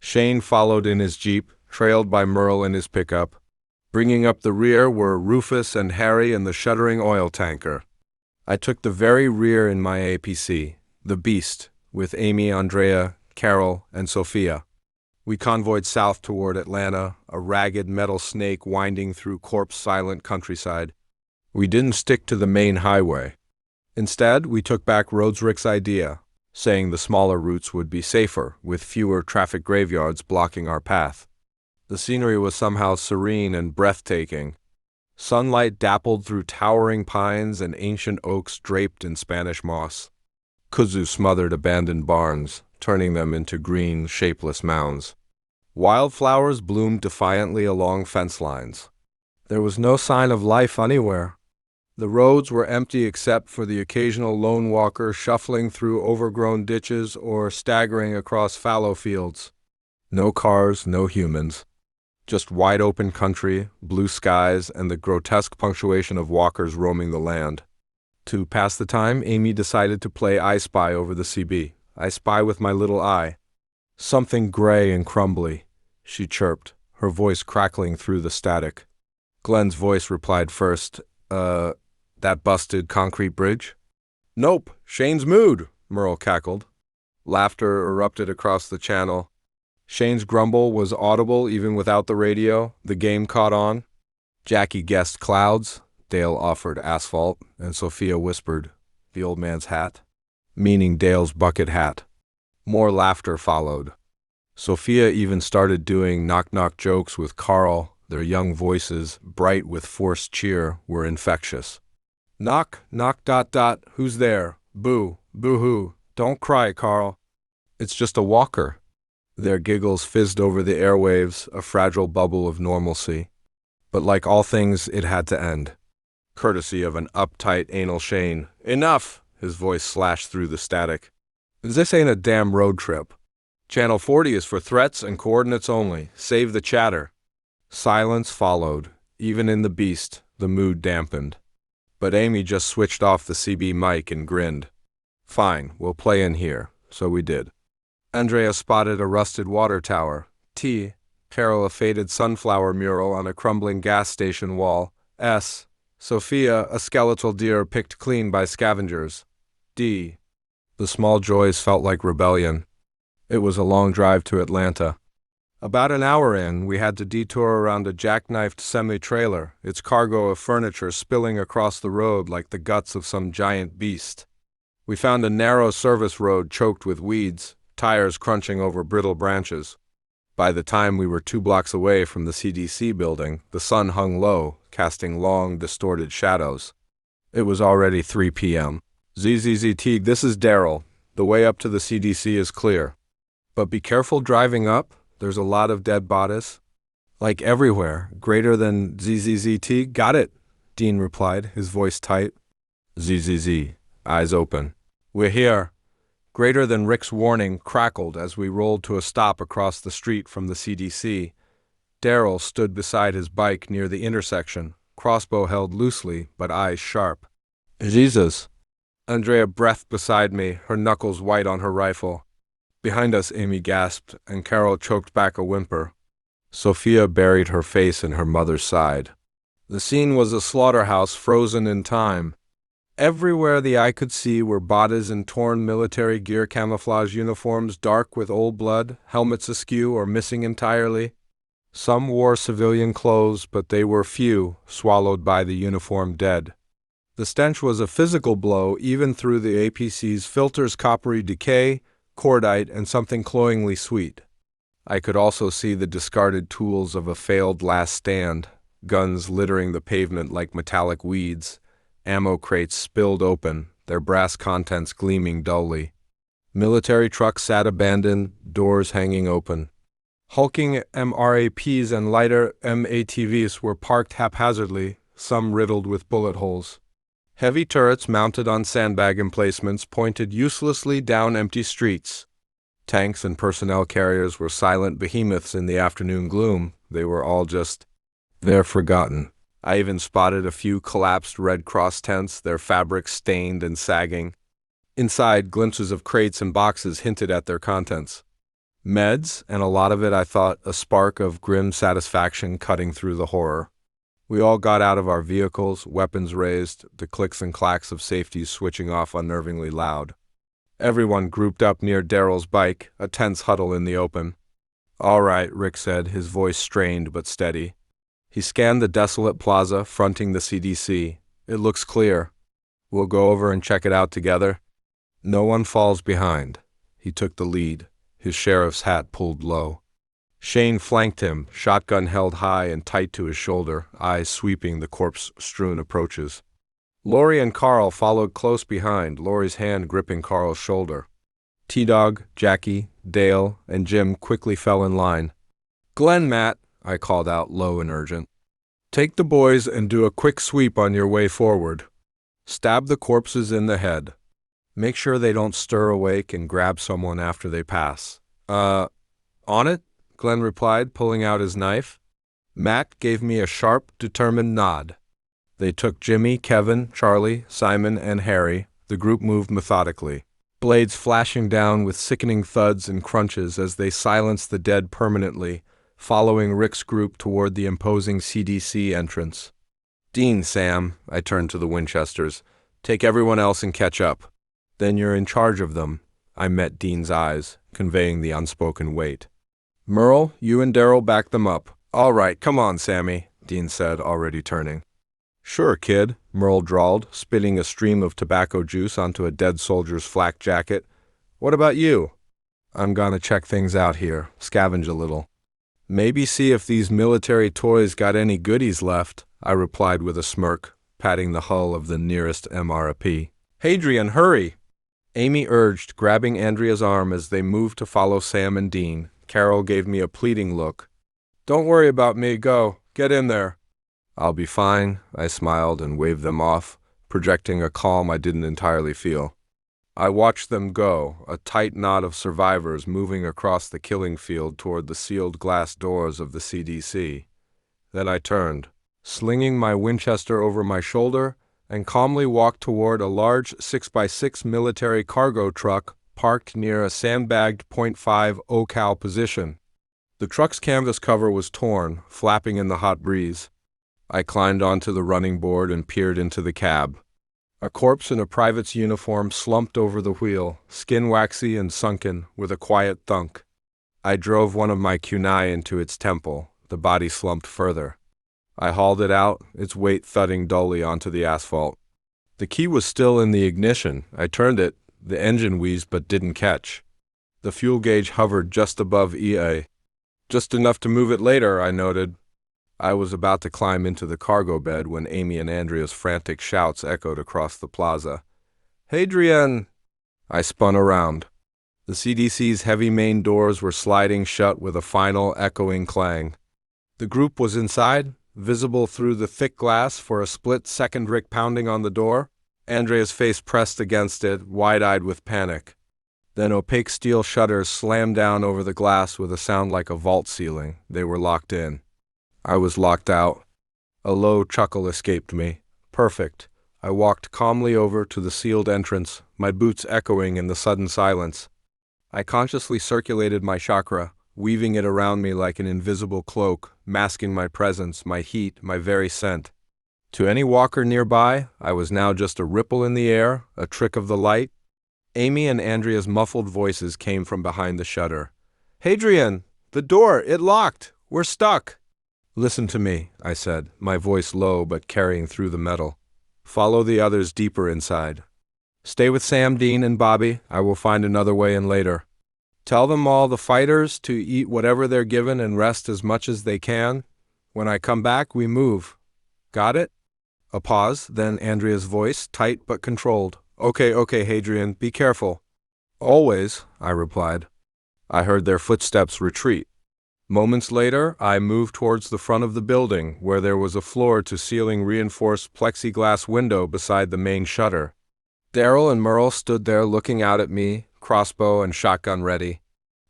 Shane followed in his Jeep, trailed by Merle in his pickup. Bringing up the rear were Rufus and Harry in the shuddering oil tanker. I took the very rear in my APC, the Beast, with Amy, Andrea, Carol, and Sophia. We convoyed south toward Atlanta, a ragged metal snake winding through corpse-silent countryside. We didn't stick to the main highway. Instead, we took back Roderick's idea, saying the smaller routes would be safer, with fewer traffic graveyards blocking our path. The scenery was somehow serene and breathtaking. Sunlight dappled through towering pines and ancient oaks draped in Spanish moss. Kudzu smothered abandoned barns, turning them into green, shapeless mounds. Wildflowers bloomed defiantly along fence lines. There was no sign of life anywhere. The roads were empty except for the occasional lone walker shuffling through overgrown ditches or staggering across fallow fields. No cars, no humans. Just wide-open country, blue skies, and the grotesque punctuation of walkers roaming the land. To pass the time, Amy decided to play I Spy over the CB, I spy with my little eye. Something gray and crumbly, she chirped, her voice crackling through the static. Glenn's voice replied first, that busted concrete bridge? Nope, Shane's mood, Merle cackled. Laughter erupted across the channel. Shane's grumble was audible even without the radio. The game caught on. Jackie guessed clouds. Dale offered asphalt, and Sophia whispered, the old man's hat, meaning Dale's bucket hat. More laughter followed. Sophia even started doing knock-knock jokes with Carl. Their young voices, bright with forced cheer, were infectious. Knock, knock, ... Who's there? Boo, boo-hoo. Don't cry, Carl. It's just a walker. Their giggles fizzed over the airwaves, a fragile bubble of normalcy. But like all things, it had to end. Courtesy of an uptight anal Shane. Enough! His voice slashed through the static. This ain't a damn road trip. Channel 40 is for threats and coordinates only. Save the chatter. Silence followed. Even in the beast, the mood dampened. But Amy just switched off the CB mic and grinned. Fine, we'll play in here. So we did. Andrea spotted a rusted water tower. T. Carol a faded sunflower mural on a crumbling gas station wall. S. Sophia a skeletal deer picked clean by scavengers. D. The small joys felt like rebellion. It was a long drive to Atlanta. About an hour in, we had to detour around a jackknifed semi-trailer, its cargo of furniture spilling across the road like the guts of some giant beast. We found a narrow service road choked with weeds, tires crunching over brittle branches. By the time we were 2 blocks away from the CDC building, the sun hung low, casting long, distorted shadows. It was already 3 p.m. ZZZT, this is Daryl. The way up to the CDC is clear. But be careful driving up. There's a lot of dead bodies. Like everywhere, greater than ZZZT. Got it, Dean replied, his voice tight. ZZZ, eyes open. We're here. Greater than Rick's warning crackled as we rolled to a stop across the street from the CDC. Daryl stood beside his bike near the intersection, crossbow held loosely, but eyes sharp. Jesus. Andrea breathed beside me, her knuckles white on her rifle. Behind us, Amy gasped, and Carol choked back a whimper. Sophia buried her face in her mother's side. The scene was a slaughterhouse frozen in time. Everywhere the eye could see were bodies in torn military gear camouflage uniforms, dark with old blood, helmets askew or missing entirely. Some wore civilian clothes, but they were few, swallowed by the uniformed dead. The stench was a physical blow even through the APC's filters, coppery decay, cordite, and something cloyingly sweet. I could also see the discarded tools of a failed last stand, guns littering the pavement like metallic weeds, ammo crates spilled open, their brass contents gleaming dully. Military trucks sat abandoned, doors hanging open. Hulking MRAPs and lighter MATVs were parked haphazardly, some riddled with bullet holes. Heavy turrets mounted on sandbag emplacements pointed uselessly down empty streets. Tanks and personnel carriers were silent behemoths in the afternoon gloom. They were all just there, forgotten. I even spotted a few collapsed Red Cross tents, their fabrics stained and sagging. Inside, glimpses of crates and boxes hinted at their contents. Meds, and a lot of it, I thought, a spark of grim satisfaction cutting through the horror. We all got out of our vehicles, weapons raised, the clicks and clacks of safeties switching off unnervingly loud. Everyone grouped up near Daryl's bike, a tense huddle in the open. All right, Rick said, his voice strained but steady. He scanned the desolate plaza fronting the CDC. It looks clear. We'll go over and check it out together. No one falls behind. He took the lead, his sheriff's hat pulled low. Shane flanked him, shotgun held high and tight to his shoulder, eyes sweeping the corpse-strewn approaches. Lori and Carl followed close behind, Lori's hand gripping Carl's shoulder. T-Dog, Jackie, Dale, and Jim quickly fell in line. Glenn, Matt, I called out, low and urgent. Take the boys and do a quick sweep on your way forward. Stab the corpses in the head. Make sure they don't stir awake and grab someone after they pass. On it? Glenn replied, pulling out his knife. Matt gave me a sharp, determined nod. They took Jimmy, Kevin, Charlie, Simon, and Harry. The group moved methodically. blades flashing down with sickening thuds and crunches as they silenced the dead permanently, following Rick's group toward the imposing CDC entrance. "Dean, Sam," I turned to the Winchesters, "take everyone else and catch up. Then you're in charge of them." I met Dean's eyes, conveying the unspoken weight. "Merle, you and Daryl back them up." "All right, come on, Sammy," Dean said, already turning. "Sure, kid," Merle drawled, spitting a stream of tobacco juice onto a dead soldier's flak jacket. "What about you?" "I'm gonna check things out here, scavenge a little. Maybe see if these military toys got any goodies left," I replied with a smirk, patting the hull of the nearest MRP. "Hadrian, hurry!" Amy urged, grabbing Andrea's arm as they moved to follow Sam and Dean. Carol gave me a pleading look. "Don't worry about me, go. Get in there." "I'll be fine," I smiled and waved them off, projecting a calm I didn't entirely feel. I watched them go, a tight knot of survivors moving across the killing field toward the sealed glass doors of the CDC. Then I turned, slinging my Winchester over my shoulder, and calmly walked toward a large 6x6 military cargo truck parked near a sandbagged .5 OCal position. The truck's canvas cover was torn, flapping in the hot breeze. I climbed onto the running board and peered into the cab. A corpse in a private's uniform slumped over the wheel, skin waxy and sunken, with a quiet thunk. I drove one of my kunai into its temple. The body slumped further. I hauled it out, its weight thudding dully onto the asphalt. The key was still in the ignition. I turned it. The engine wheezed but didn't catch. The fuel gauge hovered just above EA. "Just enough to move it later," I noted. I was about to climb into the cargo bed when Amy and Andrea's frantic shouts echoed across the plaza. "Hadrian!" I spun around. The CDC's heavy main doors were sliding shut with a final echoing clang. The group was inside, visible through the thick glass for a split second. Rick pounding on the door, Andrea's face pressed against it, wide-eyed with panic. Then opaque steel shutters slammed down over the glass with a sound like a vault ceiling. They were locked in. I was locked out. A low chuckle escaped me. Perfect. I walked calmly over to the sealed entrance, my boots echoing in the sudden silence. I consciously circulated my chakra, weaving it around me like an invisible cloak, masking my presence, my heat, my very scent. To any walker nearby, I was now just a ripple in the air, a trick of the light. Amy and Andrea's muffled voices came from behind the shutter. "Hadrian! The door! It locked! We're stuck!" "Listen to me," I said, my voice low but carrying through the metal. "Follow the others deeper inside. Stay with Sam, Dean, and Bobby. I will find another way in later. Tell them all the fighters to eat whatever they're given and rest as much as they can. When I come back, we move. Got it?" A pause, then Andrea's voice, tight but controlled. Okay, Hadrian, be careful." "Always," I replied. I heard their footsteps retreat. Moments later, I moved towards the front of the building, where there was a floor-to-ceiling reinforced plexiglass window beside the main shutter. Daryl and Merle stood there looking out at me, crossbow and shotgun ready.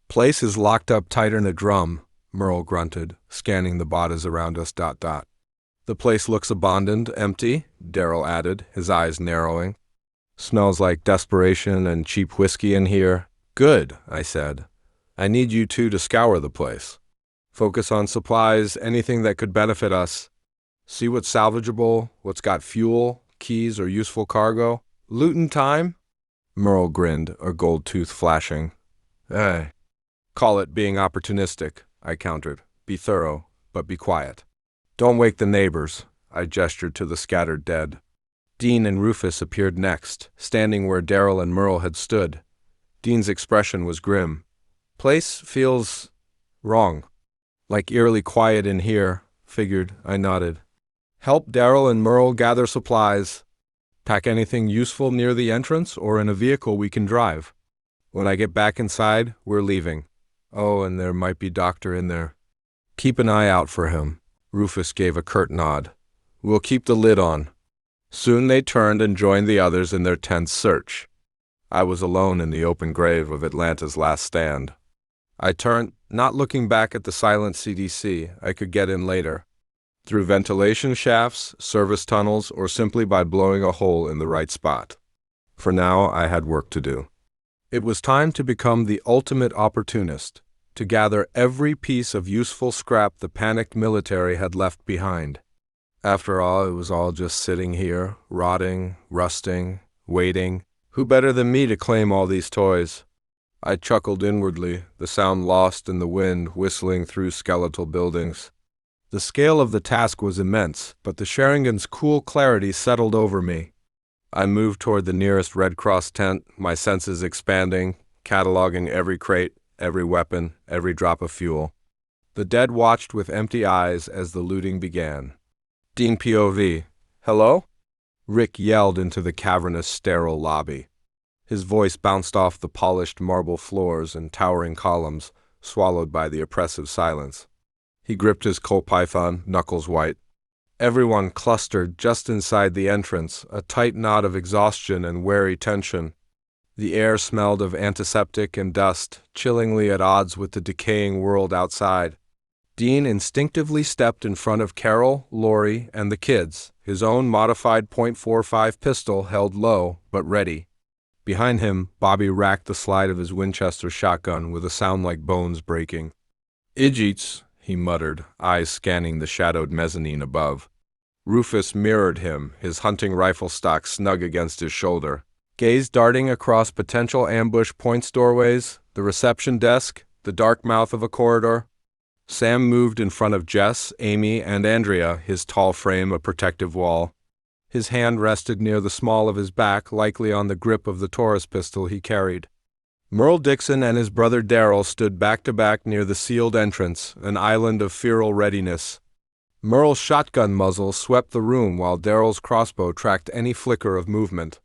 "Place is locked up tighter than a drum," Merle grunted, scanning the bodies around us. "The place looks abandoned, empty," Daryl added, his eyes narrowing. "Smells like desperation and cheap whiskey in here." "Good," I said. "I need you two to scour the place. Focus on supplies, anything that could benefit us. See what's salvageable, what's got fuel, keys, or useful cargo. Lootin' time?" Merle grinned, a gold tooth flashing. "Call it being opportunistic," I countered. "Be thorough, but be quiet. Don't wake the neighbors." I gestured to the scattered dead. Dean and Rufus appeared next, standing where Daryl and Merle had stood. Dean's expression was grim. "Place feels wrong. Like eerily quiet in here," figured. I nodded. "Help Daryl and Merle gather supplies. Pack anything useful near the entrance or in a vehicle we can drive. When I get back inside, we're leaving. Oh, and there might be Doctor in there. Keep an eye out for him." Rufus gave a curt nod. "We'll keep the lid on." Soon they turned and joined the others in their tense search. I was alone in the open grave of Atlanta's last stand. I turned, not looking back at the silent CDC. I could get in later. Through ventilation shafts, service tunnels, or simply by blowing a hole in the right spot. For now, I had work to do. It was time to become the ultimate opportunist, to gather every piece of useful scrap the panicked military had left behind. After all, it was all just sitting here, rotting, rusting, waiting. Who better than me to claim all these toys? I chuckled inwardly, the sound lost in the wind whistling through skeletal buildings. The scale of the task was immense, but the Sheringan's cool clarity settled over me. I moved toward the nearest Red Cross tent, my senses expanding, cataloging every crate, every weapon, every drop of fuel. The dead watched with empty eyes as the looting began. Dean POV. Hello? Rick yelled into the cavernous, sterile lobby. His voice bounced off the polished marble floors and towering columns, swallowed by the oppressive silence. He gripped his Colt python, knuckles white. Everyone clustered just inside the entrance, a tight knot of exhaustion and wary tension. The air smelled of antiseptic and dust, chillingly at odds with the decaying world outside. Dean instinctively stepped in front of Carol, Lori, and the kids, his own modified .45 pistol held low but ready. Behind him, Bobby racked the slide of his Winchester shotgun with a sound like bones breaking. "Idjits," he muttered, eyes scanning the shadowed mezzanine above. Rufus mirrored him, his hunting rifle stock snug against his shoulder. Gaze darting across potential ambush points doorways, the reception desk, the dark mouth of a corridor. Sam moved in front of Jess, Amy, and Andrea, his tall frame a protective wall. His hand rested near the small of his back, likely on the grip of the Taurus pistol he carried. Merle Dixon and his brother Darrell stood back-to-back near the sealed entrance, an island of feral readiness. Merle's shotgun muzzle swept the room while Darrell's crossbow tracked any flicker of movement.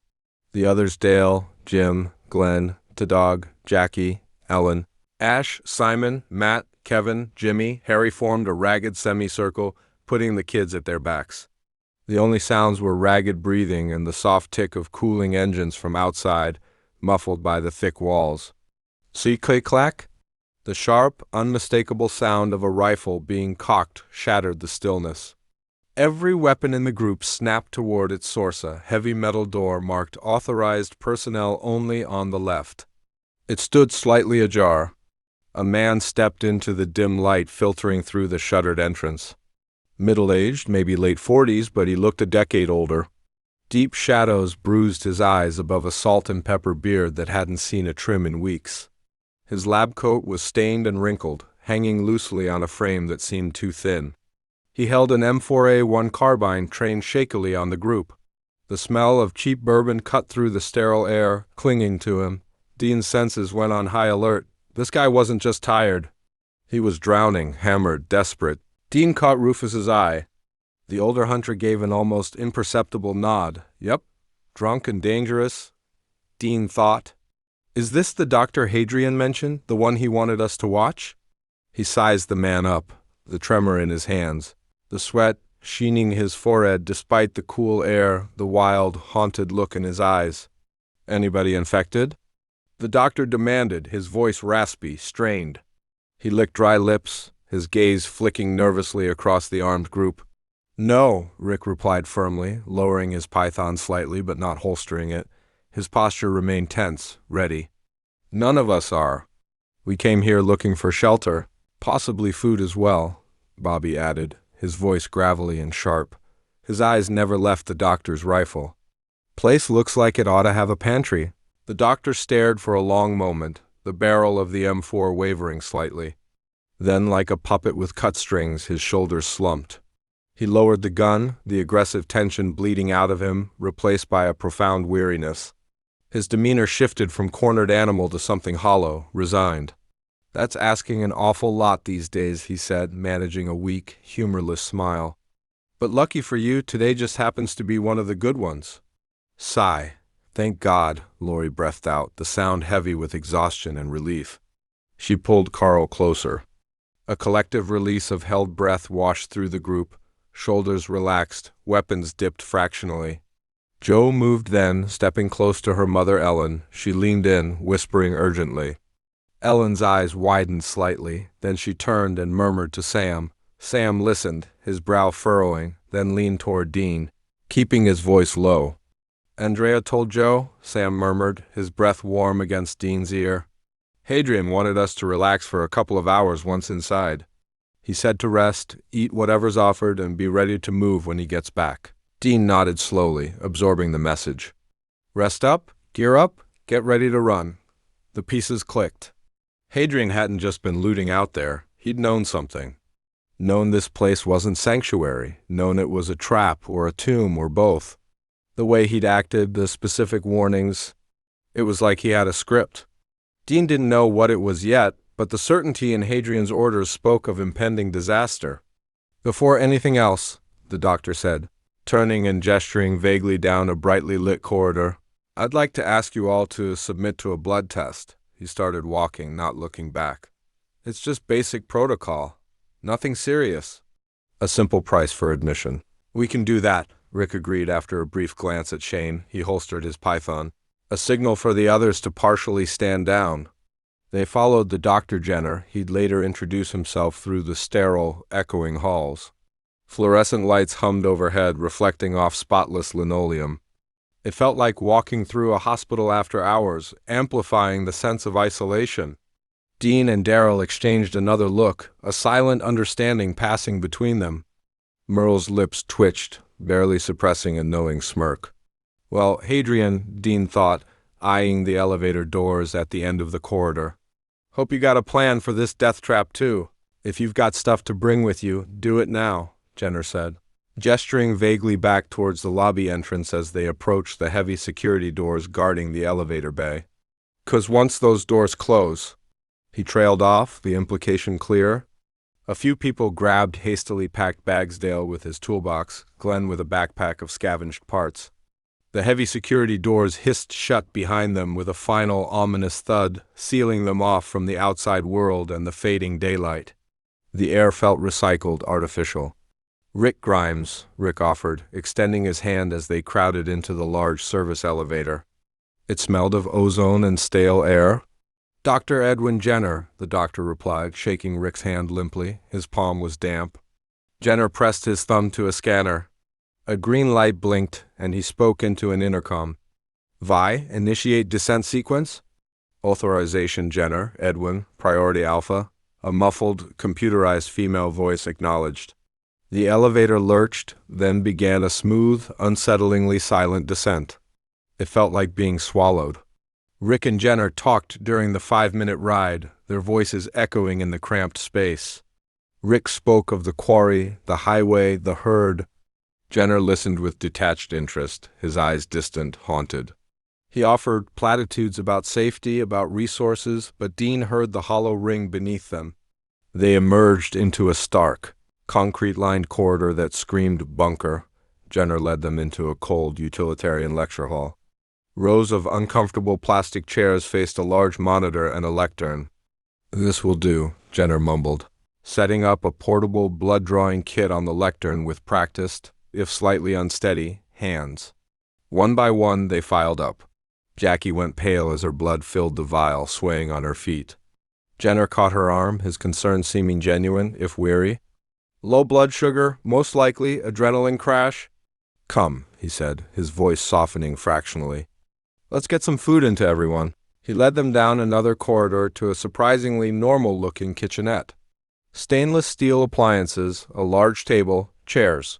The others, Dale, Jim, Glenn, Tadog, Jackie, Ellen, Ash, Simon, Matt, Kevin, Jimmy, Harry formed a ragged semicircle, putting the kids at their backs. The only sounds were ragged breathing and the soft tick of cooling engines from outside, muffled by the thick walls. See click-clack? The sharp, unmistakable sound of a rifle being cocked shattered the stillness. Every weapon in the group snapped toward its source, a heavy metal door marked "Authorized Personnel Only" on the left. It stood slightly ajar. A man stepped into the dim light filtering through the shuttered entrance. Middle-aged, maybe late 40s, but he looked a decade older. Deep shadows bruised his eyes above a salt and pepper beard that hadn't seen a trim in weeks. His lab coat was stained and wrinkled, hanging loosely on a frame that seemed too thin. He held an M4A1 carbine trained shakily on the group. The smell of cheap bourbon cut through the sterile air, clinging to him. Dean's senses went on high alert. This guy wasn't just tired. He was drowning, hammered, desperate. Dean caught Rufus's eye. The older hunter gave an almost imperceptible nod. Yep, drunk and dangerous, Dean thought. Is this the Dr. Hadrian mentioned, the one he wanted us to watch? He sized the man up, the tremor in his hands, the sweat sheening his forehead despite the cool air, the wild, haunted look in his eyes. Anybody infected? The doctor demanded, his voice raspy, strained. He licked dry lips, his gaze flicking nervously across the armed group. No, Rick replied firmly, lowering his python slightly but not holstering it. His posture remained tense, ready. None of us are. We came here looking for shelter, possibly food as well, Bobby added, his voice gravelly and sharp. His eyes never left the doctor's rifle. Place looks like it ought to have a pantry. The doctor stared for a long moment, the barrel of the M4 wavering slightly. Then, like a puppet with cut strings, his shoulders slumped. He lowered the gun, the aggressive tension bleeding out of him, replaced by a profound weariness. His demeanor shifted from cornered animal to something hollow, resigned. That's asking an awful lot these days, he said, managing a weak, humorless smile. But lucky for you, today just happens to be one of the good ones. Sigh. Thank God, Lori breathed out, the sound heavy with exhaustion and relief. She pulled Carl closer. A collective release of held breath washed through the group. Shoulders relaxed, weapons dipped fractionally. Joe moved then, stepping close to her mother Ellen. She leaned in, whispering urgently. Ellen's eyes widened slightly, then she turned and murmured to Sam. Sam listened, his brow furrowing, then leaned toward Dean, keeping his voice low. Andrea told Joe, Sam murmured, his breath warm against Dean's ear. Hadrian wanted us to relax for a couple of hours once inside. He said to rest, eat whatever's offered, and be ready to move when he gets back. Dean nodded slowly, absorbing the message. Rest up, gear up, get ready to run. The pieces clicked. Hadrian hadn't just been looting out there. He'd known something. Known this place wasn't sanctuary. Known it was a trap or a tomb or both. The way he'd acted, the specific warnings, it was like he had a script. Dean didn't know what it was yet, but the certainty in Hadrian's orders spoke of impending disaster. Before anything else, the doctor said, turning and gesturing vaguely down a brightly lit corridor, I'd like to ask you all to submit to a blood test. He started walking, not looking back. It's just basic protocol. Nothing serious. A simple price for admission. We can do that, Rick agreed after a brief glance at Shane. He holstered his python. A signal for the others to partially stand down. They followed the Dr. Jenner. He'd later introduce himself through the sterile, echoing halls. Fluorescent lights hummed overhead, reflecting off spotless linoleum. It felt like walking through a hospital after hours, amplifying the sense of isolation. Dean and Daryl exchanged another look, a silent understanding passing between them. Merle's lips twitched, barely suppressing a knowing smirk. Well, Hadrian, Dean thought, eyeing the elevator doors at the end of the corridor. Hope you got a plan for this death trap, too. If you've got stuff to bring with you, do it now, Jenner said, gesturing vaguely back towards the lobby entrance as they approached the heavy security doors guarding the elevator bay. 'Cause once those doors close, he trailed off, the implication clear. A few people grabbed hastily packed bags, Dale with his toolbox, Glenn with a backpack of scavenged parts. The heavy security doors hissed shut behind them with a final ominous thud, sealing them off from the outside world and the fading daylight. The air felt recycled, artificial. Rick Grimes, Rick offered, extending his hand as they crowded into the large service elevator. It smelled of ozone and stale air. Dr. Edwin Jenner, the doctor replied, shaking Rick's hand limply. His palm was damp. Jenner pressed his thumb to a scanner. A green light blinked, and he spoke into an intercom. Vi, initiate descent sequence? Authorization, Jenner, Edwin, Priority Alpha. A muffled, computerized female voice acknowledged. The elevator lurched, then began a smooth, unsettlingly silent descent. It felt like being swallowed. Rick and Jenner talked during the 5-minute ride, their voices echoing in the cramped space. Rick spoke of the quarry, the highway, the herd. Jenner listened with detached interest, his eyes distant, haunted. He offered platitudes about safety, about resources, but Dean heard the hollow ring beneath them. They emerged into a stark, concrete-lined corridor that screamed bunker. Jenner led them into a cold, utilitarian lecture hall. Rows of uncomfortable plastic chairs faced a large monitor and a lectern. This will do, Jenner mumbled, setting up a portable blood-drawing kit on the lectern with practiced, if slightly unsteady, hands. One by one, they filed up. Jackie went pale as her blood filled the vial, swaying on her feet. Jenner caught her arm, his concern seeming genuine, if weary. Low blood sugar, most likely, adrenaline crash. Come, he said, his voice softening fractionally. Let's get some food into everyone. He led them down another corridor to a surprisingly normal-looking kitchenette. Stainless steel appliances, a large table, chairs.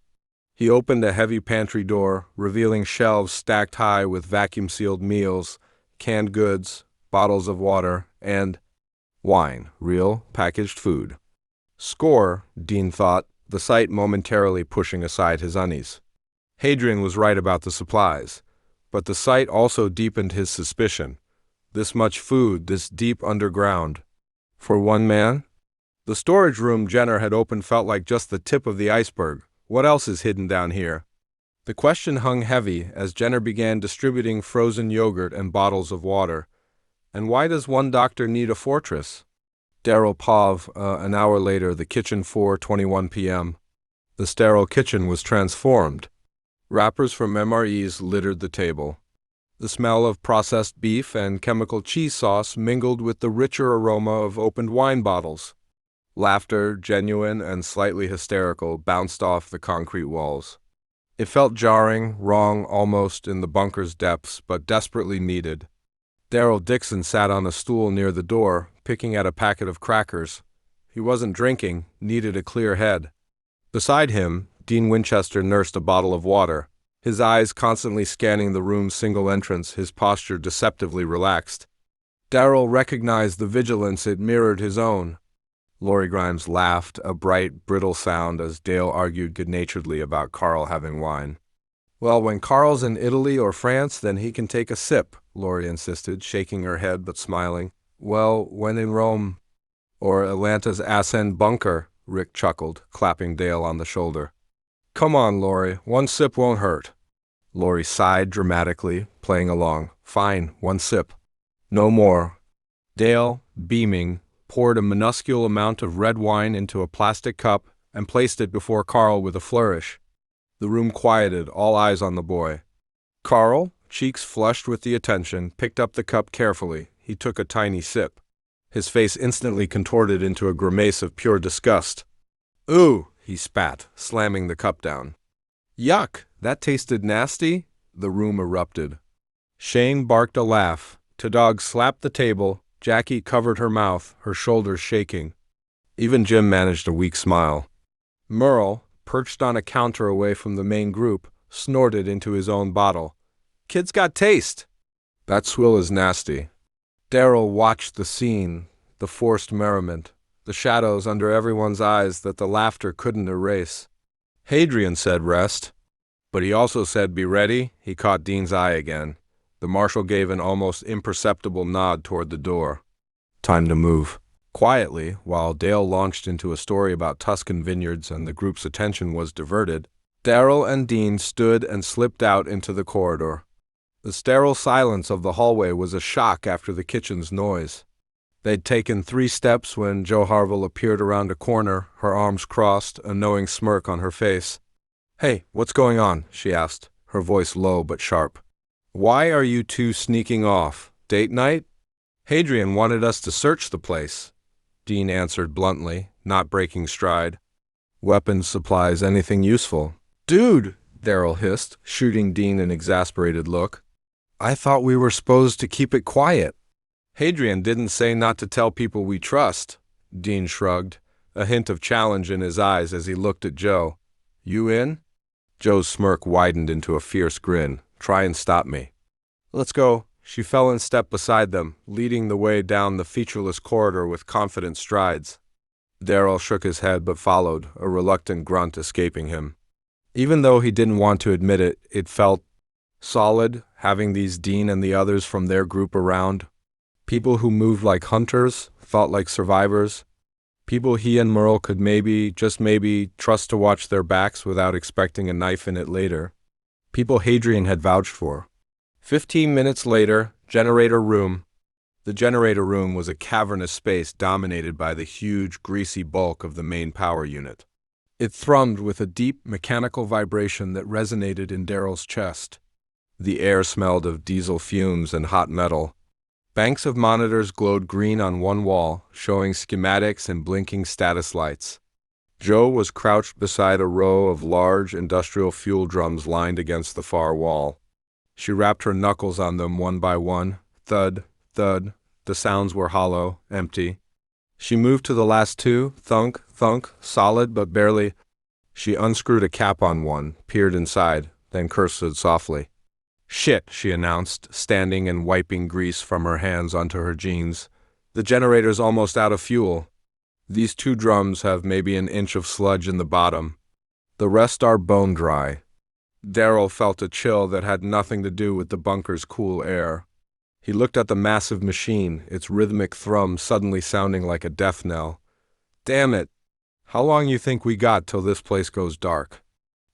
He opened a heavy pantry door, revealing shelves stacked high with vacuum-sealed meals, canned goods, bottles of water, and wine, real, packaged food. Score, Dean thought, the sight momentarily pushing aside his unease. Hadrian was right about the supplies, but the sight also deepened his suspicion. This much food, this deep underground. For one man? The storage room Jenner had opened felt like just the tip of the iceberg. What else is hidden down here? The question hung heavy as Jenner began distributing frozen yogurt and bottles of water. And why does one doctor need a fortress? Daryl Pov, an hour later, the kitchen 4:21 p.m. The sterile kitchen was transformed. Wrappers from MREs littered the table. The smell of processed beef and chemical cheese sauce mingled with the richer aroma of opened wine bottles. Laughter, genuine and slightly hysterical, bounced off the concrete walls. It felt jarring, wrong almost in the bunker's depths, but desperately needed. Daryl Dixon sat on a stool near the door, picking at a packet of crackers. He wasn't drinking, needed a clear head. Beside him, Dean Winchester nursed a bottle of water, his eyes constantly scanning the room's single entrance, his posture deceptively relaxed. Daryl recognized the vigilance it mirrored his own. Laurie Grimes laughed, a bright, brittle sound, as Dale argued good-naturedly about Carl having wine. "Well, when Carl's in Italy or France, then he can take a sip," Laurie insisted, shaking her head but smiling. "Well, when in Rome or Atlanta's Ascend bunker," Rick chuckled, clapping Dale on the shoulder. "Come on, Laurie, one sip won't hurt." Laurie sighed dramatically, playing along. "Fine, one sip. No more." Dale, beaming, poured a minuscule amount of red wine into a plastic cup and placed it before Carl with a flourish. The room quieted, all eyes on the boy. Carl, cheeks flushed with the attention, picked up the cup carefully. He took a tiny sip. His face instantly contorted into a grimace of pure disgust. "Ooh," he spat, slamming the cup down. "Yuck, that tasted nasty," the room erupted. Shane barked a laugh. Tadog slapped the table. Jackie covered her mouth, her shoulders shaking. Even Jim managed a weak smile. Merle, perched on a counter away from the main group, snorted into his own bottle. "Kid's got taste." "That swill is nasty." Daryl watched the scene, the forced merriment, the shadows under everyone's eyes that the laughter couldn't erase. Hadrian said rest, but he also said be ready. He caught Dean's eye again. The marshal gave an almost imperceptible nod toward the door. "Time to move." Quietly, while Dale launched into a story about Tuscan vineyards and the group's attention was diverted, Daryl and Dean stood and slipped out into the corridor. The sterile silence of the hallway was a shock after the kitchen's noise. They'd taken 3 steps when Jo Harville appeared around a corner, her arms crossed, a knowing smirk on her face. "Hey, what's going on?" she asked, her voice low but sharp. "Why are you two sneaking off? Date night?" "Hadrian wanted us to search the place," Dean answered bluntly, not breaking stride. "Weapons, supplies, anything useful." "Dude," Daryl hissed, shooting Dean an exasperated look. "I thought we were supposed to keep it quiet." "Hadrian didn't say not to tell people we trust," Dean shrugged, a hint of challenge in his eyes as he looked at Jo. "You in?" Joe's smirk widened into a fierce grin. "Try and stop me." "Let's go." She fell in step beside them, leading the way down the featureless corridor with confident strides. Daryl shook his head but followed, a reluctant grunt escaping him. Even though he didn't want to admit it, it felt solid, having these Dean and the others from their group around. People who moved like hunters, thought like survivors. People he and Merle could maybe, just maybe, trust to watch their backs without expecting a knife in it later. People Hadrian had vouched for. 15 minutes later, generator room. The generator room was a cavernous space dominated by the huge, greasy bulk of the main power unit. It thrummed with a deep, mechanical vibration that resonated in Daryl's chest. The air smelled of diesel fumes and hot metal. Banks of monitors glowed green on one wall, showing schematics and blinking status lights. Jo was crouched beside a row of large industrial fuel drums lined against the far wall. She rapped her knuckles on them one by one. Thud, thud. The sounds were hollow, empty. She moved to the last 2. Thunk, thunk, solid but barely. She unscrewed a cap on one, peered inside, then cursed softly. "Shit," she announced, standing and wiping grease from her hands onto her jeans. "The generator's almost out of fuel. These 2 drums have maybe an inch of sludge in the bottom. The rest are bone dry." Daryl felt a chill that had nothing to do with the bunker's cool air. He looked at the massive machine, its rhythmic thrum suddenly sounding like a death knell. "Damn it. How long you think we got till this place goes dark?"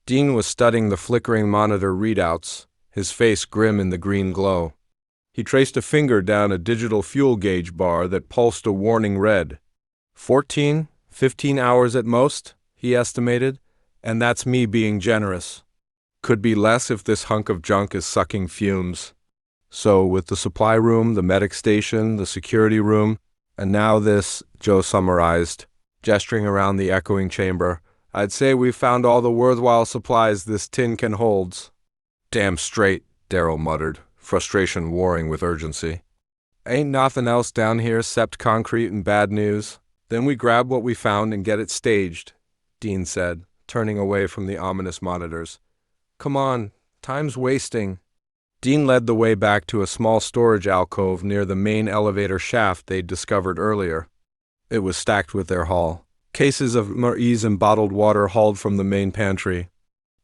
Dean was studying the flickering monitor readouts, his face grim in the green glow. He traced a finger down a digital fuel gauge bar that pulsed a warning red. 14, 15 hours at most, he estimated, and that's me being generous. Could be less if this hunk of junk is sucking fumes. So with the supply room, the medic station, the security room, and now this, Jo summarized, gesturing around the echoing chamber, I'd say we've found all the worthwhile supplies this tin can hold. Damn straight, Darrell muttered, frustration warring with urgency. Ain't nothing else down here except concrete and bad news. Then we grab what we found and get it staged, Dean said, turning away from the ominous monitors. Come on, time's wasting. Dean led the way back to a small storage alcove near the main elevator shaft they'd discovered earlier. It was stacked with their haul. Cases of MREs and bottled water hauled from the main pantry.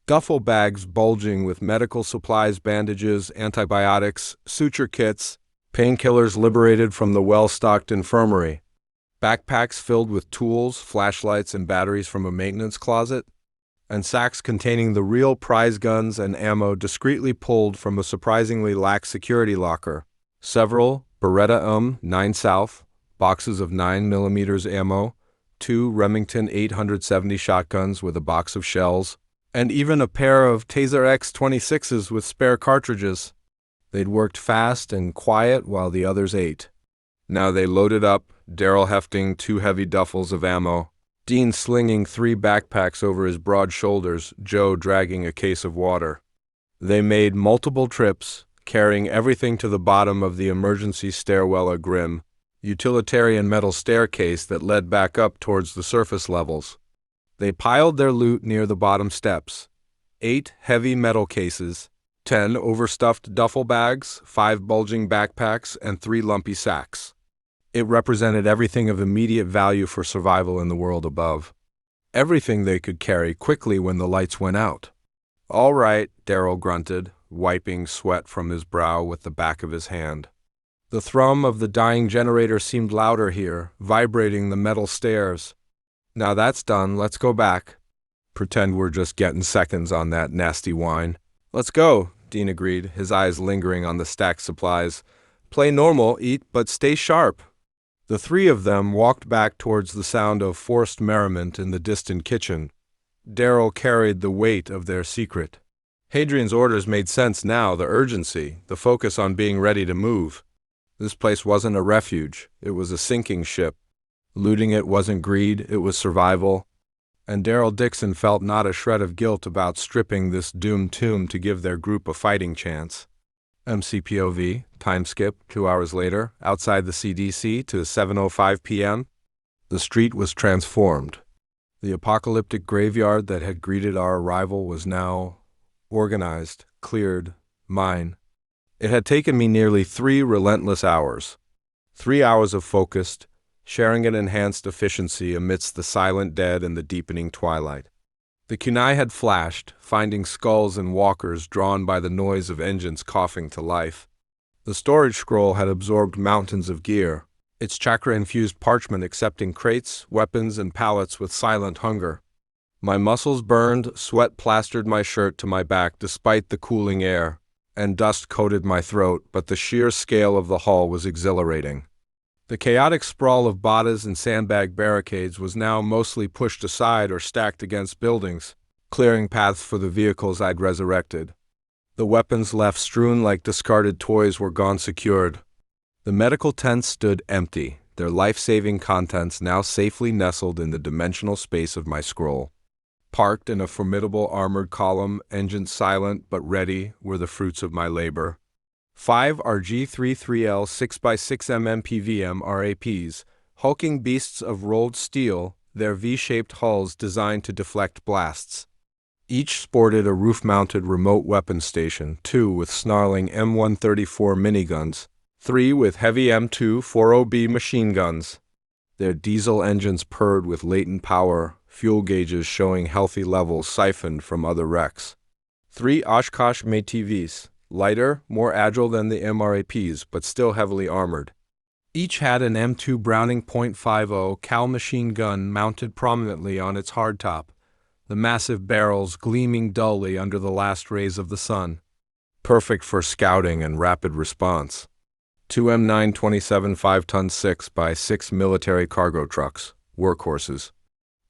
Duffel bags bulging with medical supplies, bandages, antibiotics, suture kits, painkillers liberated from the well-stocked infirmary. Backpacks filled with tools, flashlights, and batteries from a maintenance closet. And sacks containing the real prize guns and ammo discreetly pulled from a surprisingly lax security locker. Several Beretta 9 South, boxes of 9mm ammo, 2 Remington 870 shotguns with a box of shells, and even a pair of Taser X26s with spare cartridges. They'd worked fast and quiet while the others ate. Now they loaded up, Darrell hefting 2 heavy duffels of ammo, Dean slinging 3 backpacks over his broad shoulders, Joe dragging a case of water. They made multiple trips, carrying everything to the bottom of the emergency stairwell, a grim, utilitarian metal staircase that led back up towards the surface levels. They piled their loot near the bottom steps. 8 heavy metal cases, 10 overstuffed duffel bags, 5 bulging backpacks, and 3 lumpy sacks. It represented everything of immediate value for survival in the world above. Everything they could carry quickly when the lights went out. All right, Darrell grunted, wiping sweat from his brow with the back of his hand. The thrum of the dying generator seemed louder here, vibrating the metal stairs. Now that's done, let's go back. Pretend we're just getting seconds on that nasty wine. Let's go, Dean agreed, his eyes lingering on the stacked supplies. Play normal, eat, but stay sharp. The 3 of them walked back towards the sound of forced merriment in the distant kitchen. Darrell carried the weight of their secret. Hadrian's orders made sense now, the urgency, the focus on being ready to move. This place wasn't a refuge, it was a sinking ship. Looting it wasn't greed, it was survival. And Darrell Dixon felt not a shred of guilt about stripping this doomed tomb to give their group a fighting chance. MCPOV, time skip, 2 hours later, outside the CDC to 7:05 p.m. The street was transformed. The apocalyptic graveyard that had greeted our arrival was now organized, cleared, mine. It had taken me nearly 3 relentless hours. 3 hours of focused, sharing an enhanced efficiency amidst the silent dead and the deepening twilight. The kunai had flashed, finding skulls and walkers drawn by the noise of engines coughing to life. The storage scroll had absorbed mountains of gear, its chakra-infused parchment accepting crates, weapons, and pallets with silent hunger. My muscles burned, sweat plastered my shirt to my back despite the cooling air, and dust coated my throat, but the sheer scale of the haul was exhilarating. The chaotic sprawl of bottas and sandbag barricades was now mostly pushed aside or stacked against buildings, clearing paths for the vehicles I'd resurrected. The weapons left strewn like discarded toys were gone secured. The medical tents stood empty, their life-saving contents now safely nestled in the dimensional space of my scroll. Parked in a formidable armored column, engines silent but ready, were the fruits of my labor. 5 RG-33L 6x6mm PVM RAPs, hulking beasts of rolled steel, their V-shaped hulls designed to deflect blasts. Each sported a roof-mounted remote weapon station, 2 with snarling M134 miniguns, 3 with heavy M240B machine guns. Their diesel engines purred with latent power, fuel gauges showing healthy levels siphoned from other wrecks. 3 Oshkosh MATVs, lighter, more agile than the MRAPs, but still heavily armored. Each had an M2 Browning .50 Cal machine gun mounted prominently on its hardtop, the massive barrels gleaming dully under the last rays of the sun. Perfect for scouting and rapid response. 2 M927 5-ton 6x6 military cargo trucks, workhorses.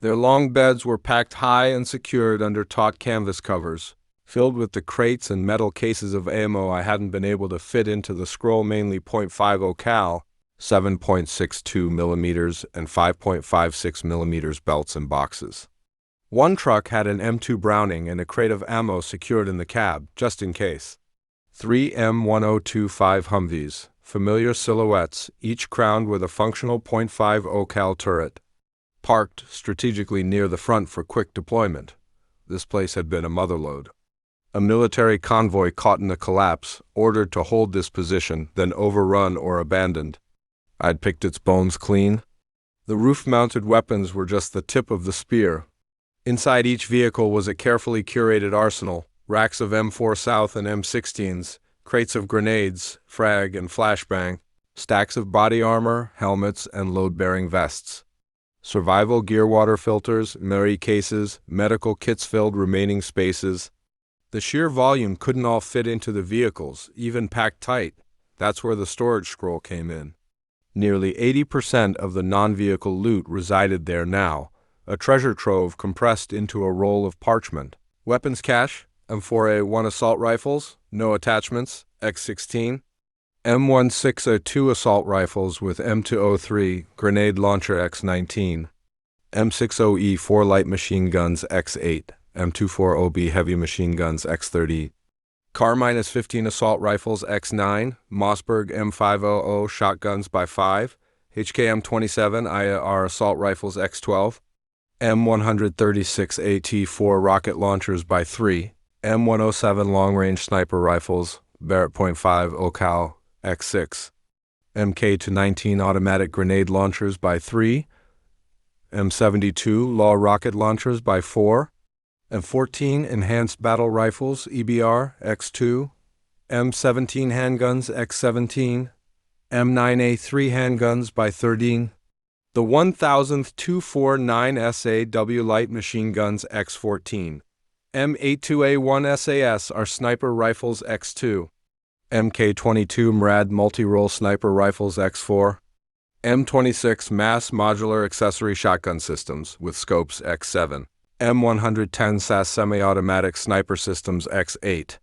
Their long beds were packed high and secured under taut canvas covers, filled with the crates and metal cases of ammo I hadn't been able to fit into the scroll, mainly .50 cal, 7.62 millimeters and 5.56 millimeters belts and boxes. One truck had an M2 Browning and a crate of ammo secured in the cab, just in case. 3 M1025 Humvees, familiar silhouettes, each crowned with a functional .50 cal turret, parked strategically near the front for quick deployment. This place had been a motherlode. A military convoy caught in a collapse, ordered to hold this position, then overrun or abandoned. I'd picked its bones clean. The roof-mounted weapons were just the tip of the spear. Inside each vehicle was a carefully curated arsenal, racks of M4 South and M16s, crates of grenades, frag and flashbang, stacks of body armor, helmets, and load-bearing vests. Survival gear water filters, MRI cases, medical kits filled remaining spaces. The sheer volume couldn't all fit into the vehicles, even packed tight. That's where the storage scroll came in. Nearly 80% of the non-vehicle loot resided there now, a treasure trove compressed into a roll of parchment. Weapons cache, M4A1 assault rifles, no attachments, X16. M1602 assault rifles with M203, grenade launcher X19. M60E4 light machine guns X8, M24OB heavy machine guns X30. Car-15 assault rifles X9, Mossberg M500 shotguns by 5, HKM27 IAR assault rifles X12, M136AT4 rocket launchers by 3, M107 long-range sniper rifles, Barrett .50 cal X6, MK-19 automatic grenade launchers by 3, M72 law rocket launchers by 4, M14 enhanced battle rifles EBR X2, M17 handguns X17, M9A3 handguns by 13, the 1000th 249 SAW light machine guns X14, M82A1 SAS are sniper rifles X2, MK22 MRAD multi-role sniper rifles X4, M26 mass modular accessory shotgun systems with scopes X7, M110 SAS semi-automatic sniper systems X8,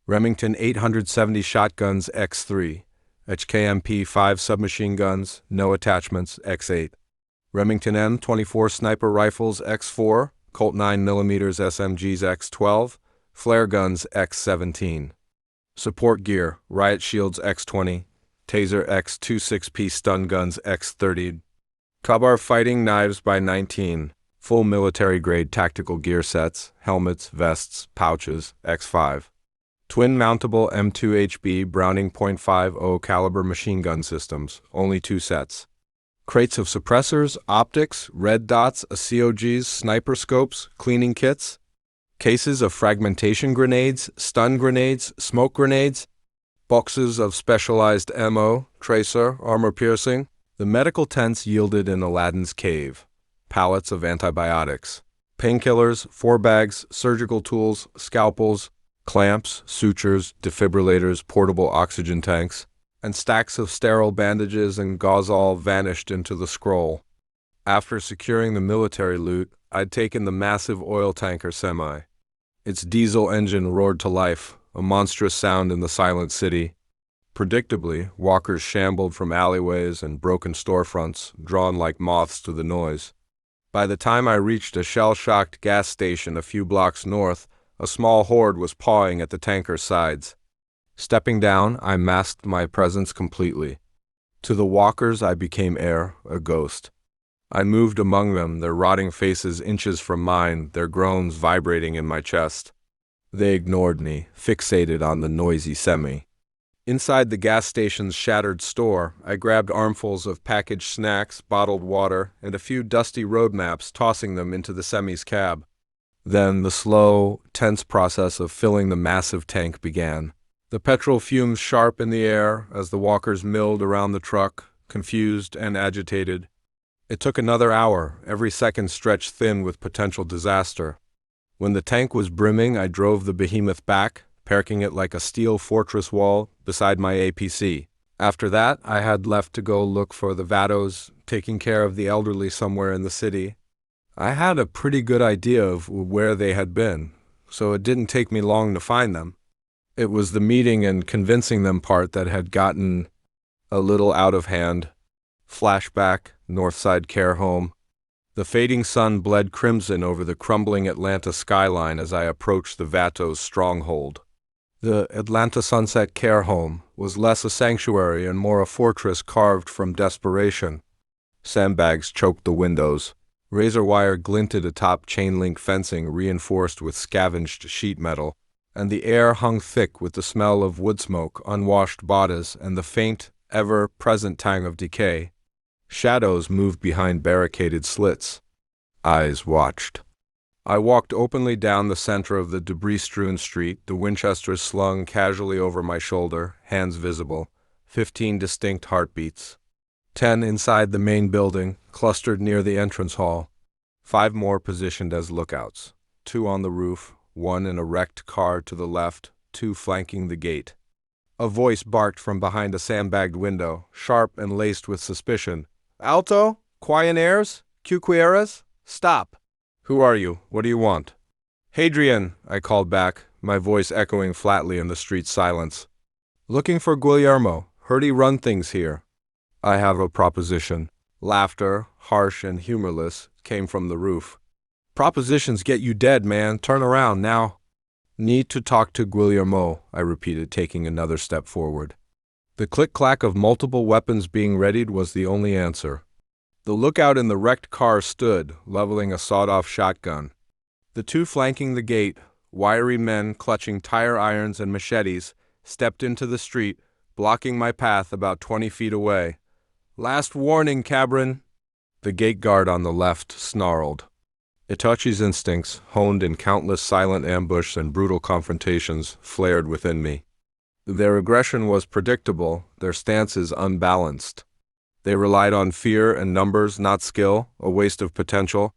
Remington 870 shotguns X3, HKMP 5 submachine guns, no attachments X8, Remington M24 sniper rifles X4, Colt 9mm SMGs X12, flare guns X17. Support gear, riot shields X20, taser X26P stun guns X30, Kabar fighting knives by 19, full military-grade tactical gear sets, helmets, vests, pouches, X5. Twin-mountable M2HB Browning .50 caliber machine gun systems, only 2 sets. Crates of suppressors, optics, red dots, COGs, sniper scopes, cleaning kits. Cases of fragmentation grenades, stun grenades, smoke grenades. Boxes of specialized ammo, tracer, armor piercing. The medical tents yielded in Aladdin's cave. Pallets of antibiotics. Painkillers, 4 bags, surgical tools, scalpels, clamps, sutures, defibrillators, portable oxygen tanks, and stacks of sterile bandages and gauze all vanished into the scroll. After securing the military loot, I'd taken the massive oil tanker semi. Its diesel engine roared to life, a monstrous sound in the silent city. Predictably, walkers shambled from alleyways and broken storefronts, drawn like moths to the noise. By the time I reached a shell-shocked gas station a few blocks north, a small horde was pawing at the tanker's sides. Stepping down, I masked my presence completely. To the walkers, I became air, a ghost. I moved among them, their rotting faces inches from mine, their groans vibrating in my chest. They ignored me, fixated on the noisy semi. Inside the gas station's shattered store, I grabbed armfuls of packaged snacks, bottled water, and a few dusty road maps, tossing them into the semi's cab. Then the slow, tense process of filling the massive tank began. The petrol fumes sharp in the air as the walkers milled around the truck, confused and agitated. It took another hour, every second stretched thin with potential disaster. When the tank was brimming, I drove the behemoth back, parking it like a steel fortress wall beside my APC. After that, I had left to go look for the Vatos, taking care of the elderly somewhere in the city. I had a pretty good idea of where they had been, so it didn't take me long to find them. It was the meeting and convincing them part that had gotten a little out of hand. Flashback, Northside Care Home. The fading sun bled crimson over the crumbling Atlanta skyline as I approached the Vatos stronghold. The Atlanta Sunset Care Home was less a sanctuary and more a fortress carved from desperation. Sandbags choked the windows. Razor wire glinted atop chain-link fencing reinforced with scavenged sheet metal, and the air hung thick with the smell of wood smoke, unwashed bodies, and the faint, ever-present tang of decay. Shadows moved behind barricaded slits. Eyes watched. I walked openly down the center of the debris-strewn street, the Winchesters slung casually over my shoulder, hands visible, 15 distinct heartbeats. 10 inside the main building, clustered near the entrance hall. 5 more positioned as lookouts. 2 on the roof, 1 in a wrecked car to the left, 2 flanking the gate. A voice barked from behind a sandbagged window, sharp and laced with suspicion. "Alto? Quienes? Cuquieras? Stop! Who are you? What do you want?" "Hadrian," I called back, my voice echoing flatly in the street silence. "Looking for Guillermo. Heard he run things here." "I have a proposition." Laughter, harsh and humorless, came from the roof. "Propositions get you dead, man. Turn around now." "Need to talk to Guillermo," I repeated, taking another step forward. The click-clack of multiple weapons being readied was the only answer. The lookout in the wrecked car stood, leveling a sawed-off shotgun. The 2 flanking the gate, wiry men clutching tire irons and machetes, stepped into the street, blocking my path about 20 feet away. "Last warning, Cabrin." The gate guard on the left snarled. Itachi's instincts, honed in countless silent ambush and brutal confrontations, flared within me. Their aggression was predictable, their stances unbalanced. They relied on fear and numbers, not skill, a waste of potential.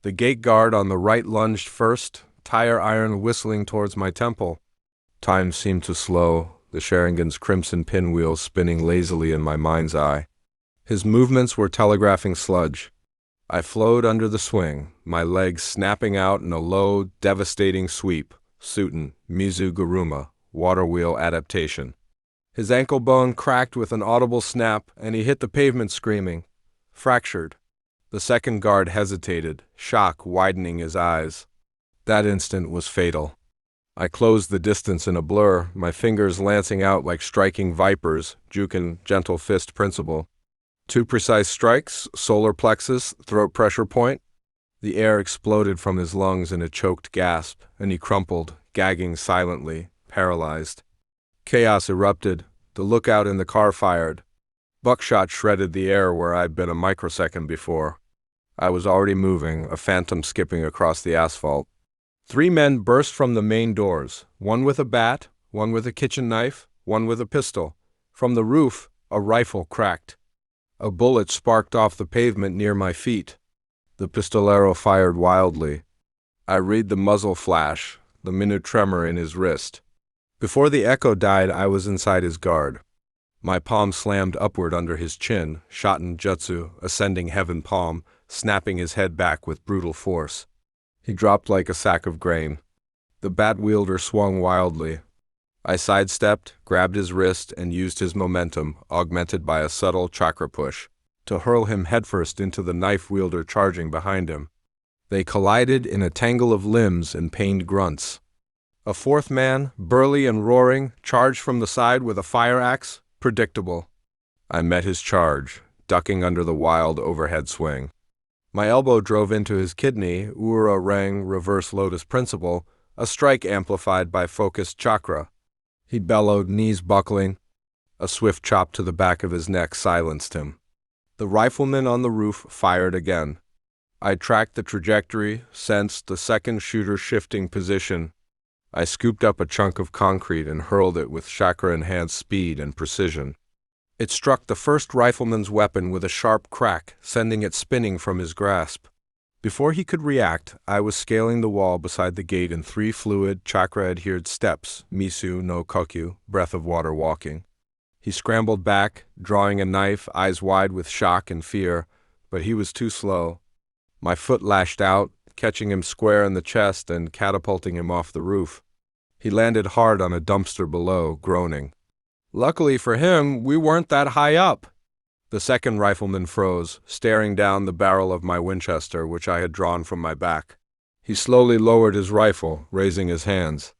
The gate guard on the right lunged first, tire iron whistling towards my temple. Time seemed to slow, the Sharingan's crimson pinwheel spinning lazily in my mind's eye. His movements were telegraphing sludge. I flowed under the swing, my legs snapping out in a low, devastating sweep. Suiten, Mizu Guruma, water wheel adaptation. His ankle bone cracked with an audible snap, and he hit the pavement screaming. Fractured. The second guard hesitated, shock widening his eyes. That instant was fatal. I closed the distance in a blur, my fingers lancing out like striking vipers, Jukin gentle fist principle. 2 precise strikes, solar plexus, throat pressure point. The air exploded from his lungs in a choked gasp, and he crumpled, gagging silently, paralyzed. Chaos erupted. The lookout in the car fired. Buckshot shredded the air where I'd been a microsecond before. I was already moving, a phantom skipping across the asphalt. 3 men burst from the main doors, 1 with a bat, 1 with a kitchen knife, 1 with a pistol. From the roof, a rifle cracked. A bullet sparked off the pavement near my feet. The pistolero fired wildly. I read the muzzle flash, the minute tremor in his wrist. Before the echo died, I was inside his guard. My palm slammed upward under his chin, Shoten Jutsu, ascending heaven palm, snapping his head back with brutal force. He dropped like a sack of grain. The bat wielder swung wildly. I sidestepped, grabbed his wrist, and used his momentum, augmented by a subtle chakra push, to hurl him headfirst into the knife wielder charging behind him. They collided in a tangle of limbs and pained grunts. A 4th man, burly and roaring, charged from the side with a fire axe, predictable. I met his charge, ducking under the wild overhead swing. My elbow drove into his kidney, Ura Rang reverse lotus principle, a strike amplified by focused chakra. He bellowed, knees buckling. A swift chop to the back of his neck silenced him. The rifleman on the roof fired again. I tracked the trajectory, sensed the second shooter shifting position. I scooped up a chunk of concrete and hurled it with chakra-enhanced speed and precision. It struck the first rifleman's weapon with a sharp crack, sending it spinning from his grasp. Before he could react, I was scaling the wall beside the gate in 3 fluid, chakra-adhered steps, Misu no Kokyu, breath of water walking. He scrambled back, drawing a knife, eyes wide with shock and fear, but he was too slow. My foot lashed out, catching him square in the chest and catapulting him off the roof. He landed hard on a dumpster below, groaning. Luckily for him, we weren't that high up. The second rifleman froze, staring down the barrel of my Winchester, which I had drawn from my back. He slowly lowered his rifle, raising his hands.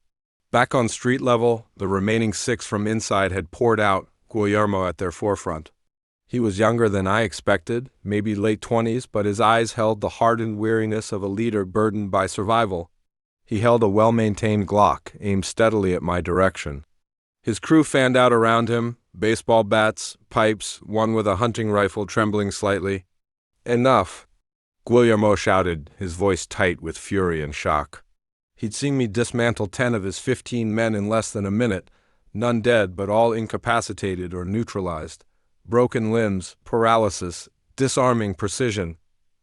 Back on street level, the remaining 6 from inside had poured out, Guillermo at their forefront. He was younger than I expected, maybe late 20s, but his eyes held the hardened weariness of a leader burdened by survival. He held a well-maintained Glock, aimed steadily at my direction. His crew fanned out around him, baseball bats, pipes, one with a hunting rifle trembling slightly. "Enough!" Guillermo shouted, his voice tight with fury and shock. He'd seen me dismantle 10 of his 15 men in less than a minute, none dead but all incapacitated or neutralized. Broken limbs, paralysis, disarming precision.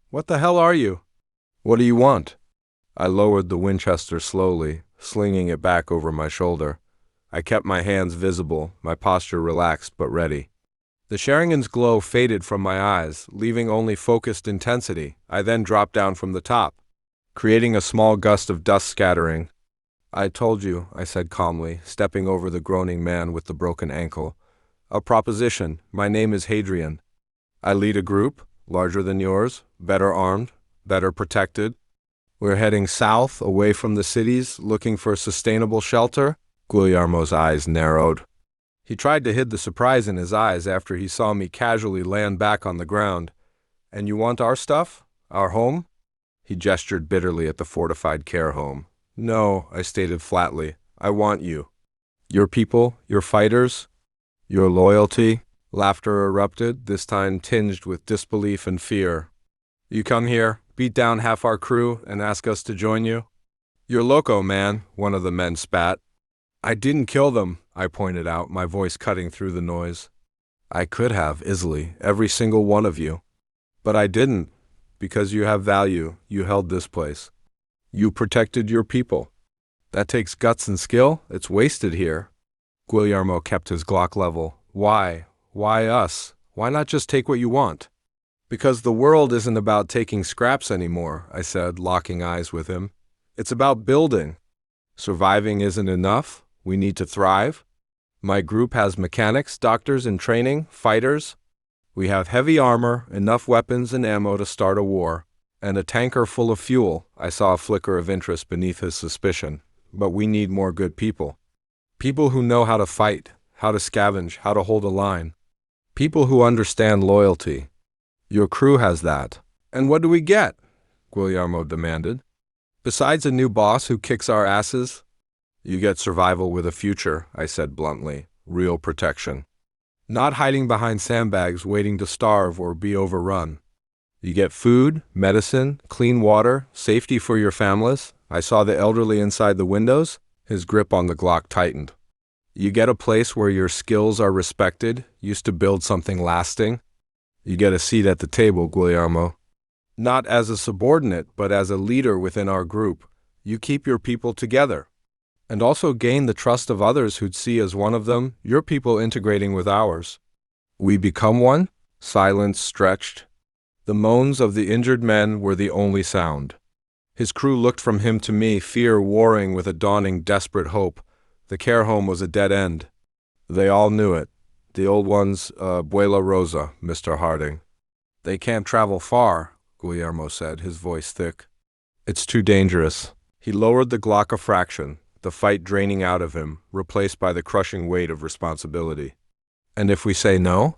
"What the hell are you? What do you want?" I lowered the Winchester slowly, slinging it back over my shoulder. I kept my hands visible, my posture relaxed but ready. The Sharingan's glow faded from my eyes, leaving only focused intensity. I then dropped down from the top, creating a small gust of dust scattering. "I told you," I said calmly, stepping over the groaning man with the broken ankle. "A proposition. My name is Hadrian. I lead a group, larger than yours, better armed, better protected. We're heading south, away from the cities, looking for sustainable shelter." Guillermo's eyes narrowed. He tried to hide the surprise in his eyes after he saw me casually land back on the ground. "And you want our stuff? Our home?" He gestured bitterly at the fortified care home. "No," I stated flatly. "I want you. Your people, your fighters, your loyalty." Laughter erupted, this time tinged with disbelief and fear. "You come here, beat down half our crew, and ask us to join you? You're loco, man," one of the men spat. "I didn't kill them," I pointed out, my voice cutting through the noise. "I could have, easily, every single one of you. But I didn't, because you have value. You held this place. You protected your people. That takes guts and skill. It's wasted here." Guillermo kept his Glock level. "Why? Why us? Why not just take what you want?" "Because the world isn't about taking scraps anymore," I said, locking eyes with him. "It's about building. Surviving isn't enough. We need to thrive. My group has mechanics, doctors in training, fighters. We have heavy armor, enough weapons and ammo to start a war, and a tanker full of fuel." I saw a flicker of interest beneath his suspicion. "But we need more good people. People who know how to fight, how to scavenge, how to hold a line. People who understand loyalty. Your crew has that." "And what do we get?" Guillermo demanded. "Besides a new boss who kicks our asses?" "You get survival with a future," I said bluntly. "Real protection. Not hiding behind sandbags waiting to starve or be overrun. You get food, medicine, clean water, safety for your families." I saw the elderly inside the windows. His grip on the Glock tightened. "You get a place where your skills are respected, used to build something lasting. You get a seat at the table, Guillermo. Not as a subordinate, but as a leader within our group. You keep your people together. And also gain the trust of others who'd see as one of them, your people integrating with ours." "We become one?" Silence stretched. The moans of the injured men were the only sound. His crew looked from him to me, fear warring with a dawning desperate hope. The care home was a dead end. They all knew it. The old ones, Abuela Rosa, Mr. Harding. "They can't travel far," Guillermo said, his voice thick. "It's too dangerous." He lowered the Glock a fraction, the fight draining out of him, replaced by the crushing weight of responsibility. "And if we say no?"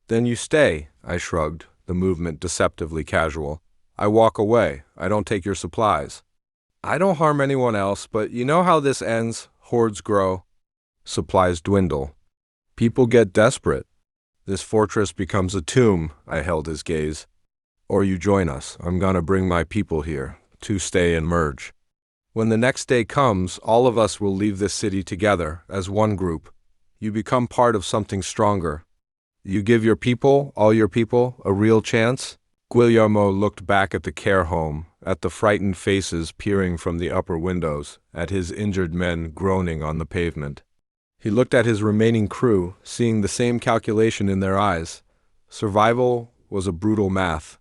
"Then you stay," I shrugged, the movement deceptively casual. "I walk away. I don't take your supplies. I don't harm anyone else, but you know how this ends? Hordes grow. Supplies dwindle. People get desperate. This fortress becomes a tomb." I held his gaze. "Or you join us. I'm gonna bring my people here, to stay and merge. When the next day comes, all of us will leave this city together, as one group. You become part of something stronger. You give your people, all your people, a real chance." Guillermo looked back at the care home, at the frightened faces peering from the upper windows, at his injured men groaning on the pavement. He looked at his remaining crew, seeing the same calculation in their eyes. Survival was a brutal math.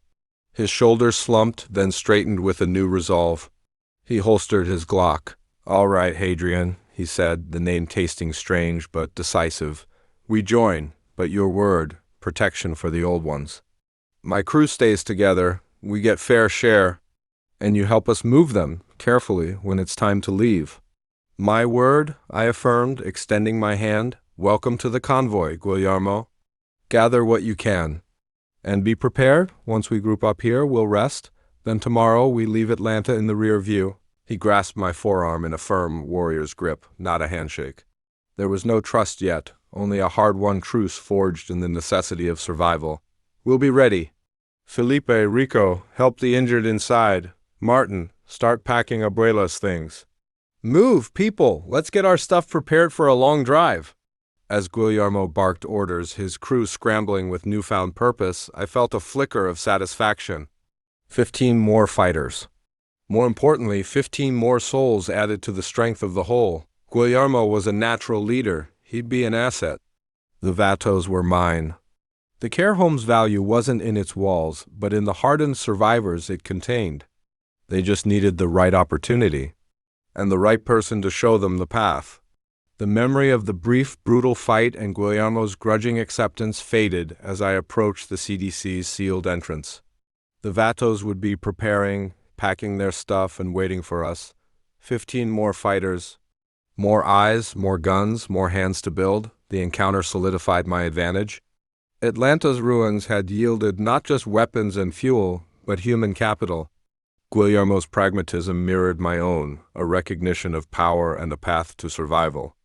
His shoulders slumped, then straightened with a new resolve. He holstered his Glock. "All right, Hadrian," he said, the name tasting strange but decisive. "We join, but your word, protection for the old ones. My crew stays together, we get fair share, and you help us move them carefully when it's time to leave. My word, I affirmed, extending my hand. Welcome to the convoy, Guillermo. Gather what you can. And be prepared, once we group up here, we'll rest. Then tomorrow we leave Atlanta in the rear view. He grasped my forearm in a firm warrior's grip, not a handshake. There was no trust yet, only a hard-won truce forged in the necessity of survival. We'll be ready. Felipe, Rico, help the injured inside. Martin, start packing Abuela's things. Move, people! Let's get our stuff prepared for a long drive. As Guillermo barked orders, his crew scrambling with newfound purpose, I felt a flicker of satisfaction. 15 more fighters. More importantly, 15 more souls added to the strength of the whole. Guillermo was a natural leader. He'd be an asset. The Vatos were mine. The care home's value wasn't in its walls, but in the hardened survivors it contained. They just needed the right opportunity, and the right person to show them the path. The memory of the brief, brutal fight and Guillermo's grudging acceptance faded as I approached the CDC's sealed entrance. The Vatos would be preparing, packing their stuff, and waiting for us. 15 more fighters. More eyes, more guns, more hands to build. The encounter solidified my advantage. Atlanta's ruins had yielded not just weapons and fuel, but human capital. Guillermo's pragmatism mirrored my own, a recognition of power and a path to survival.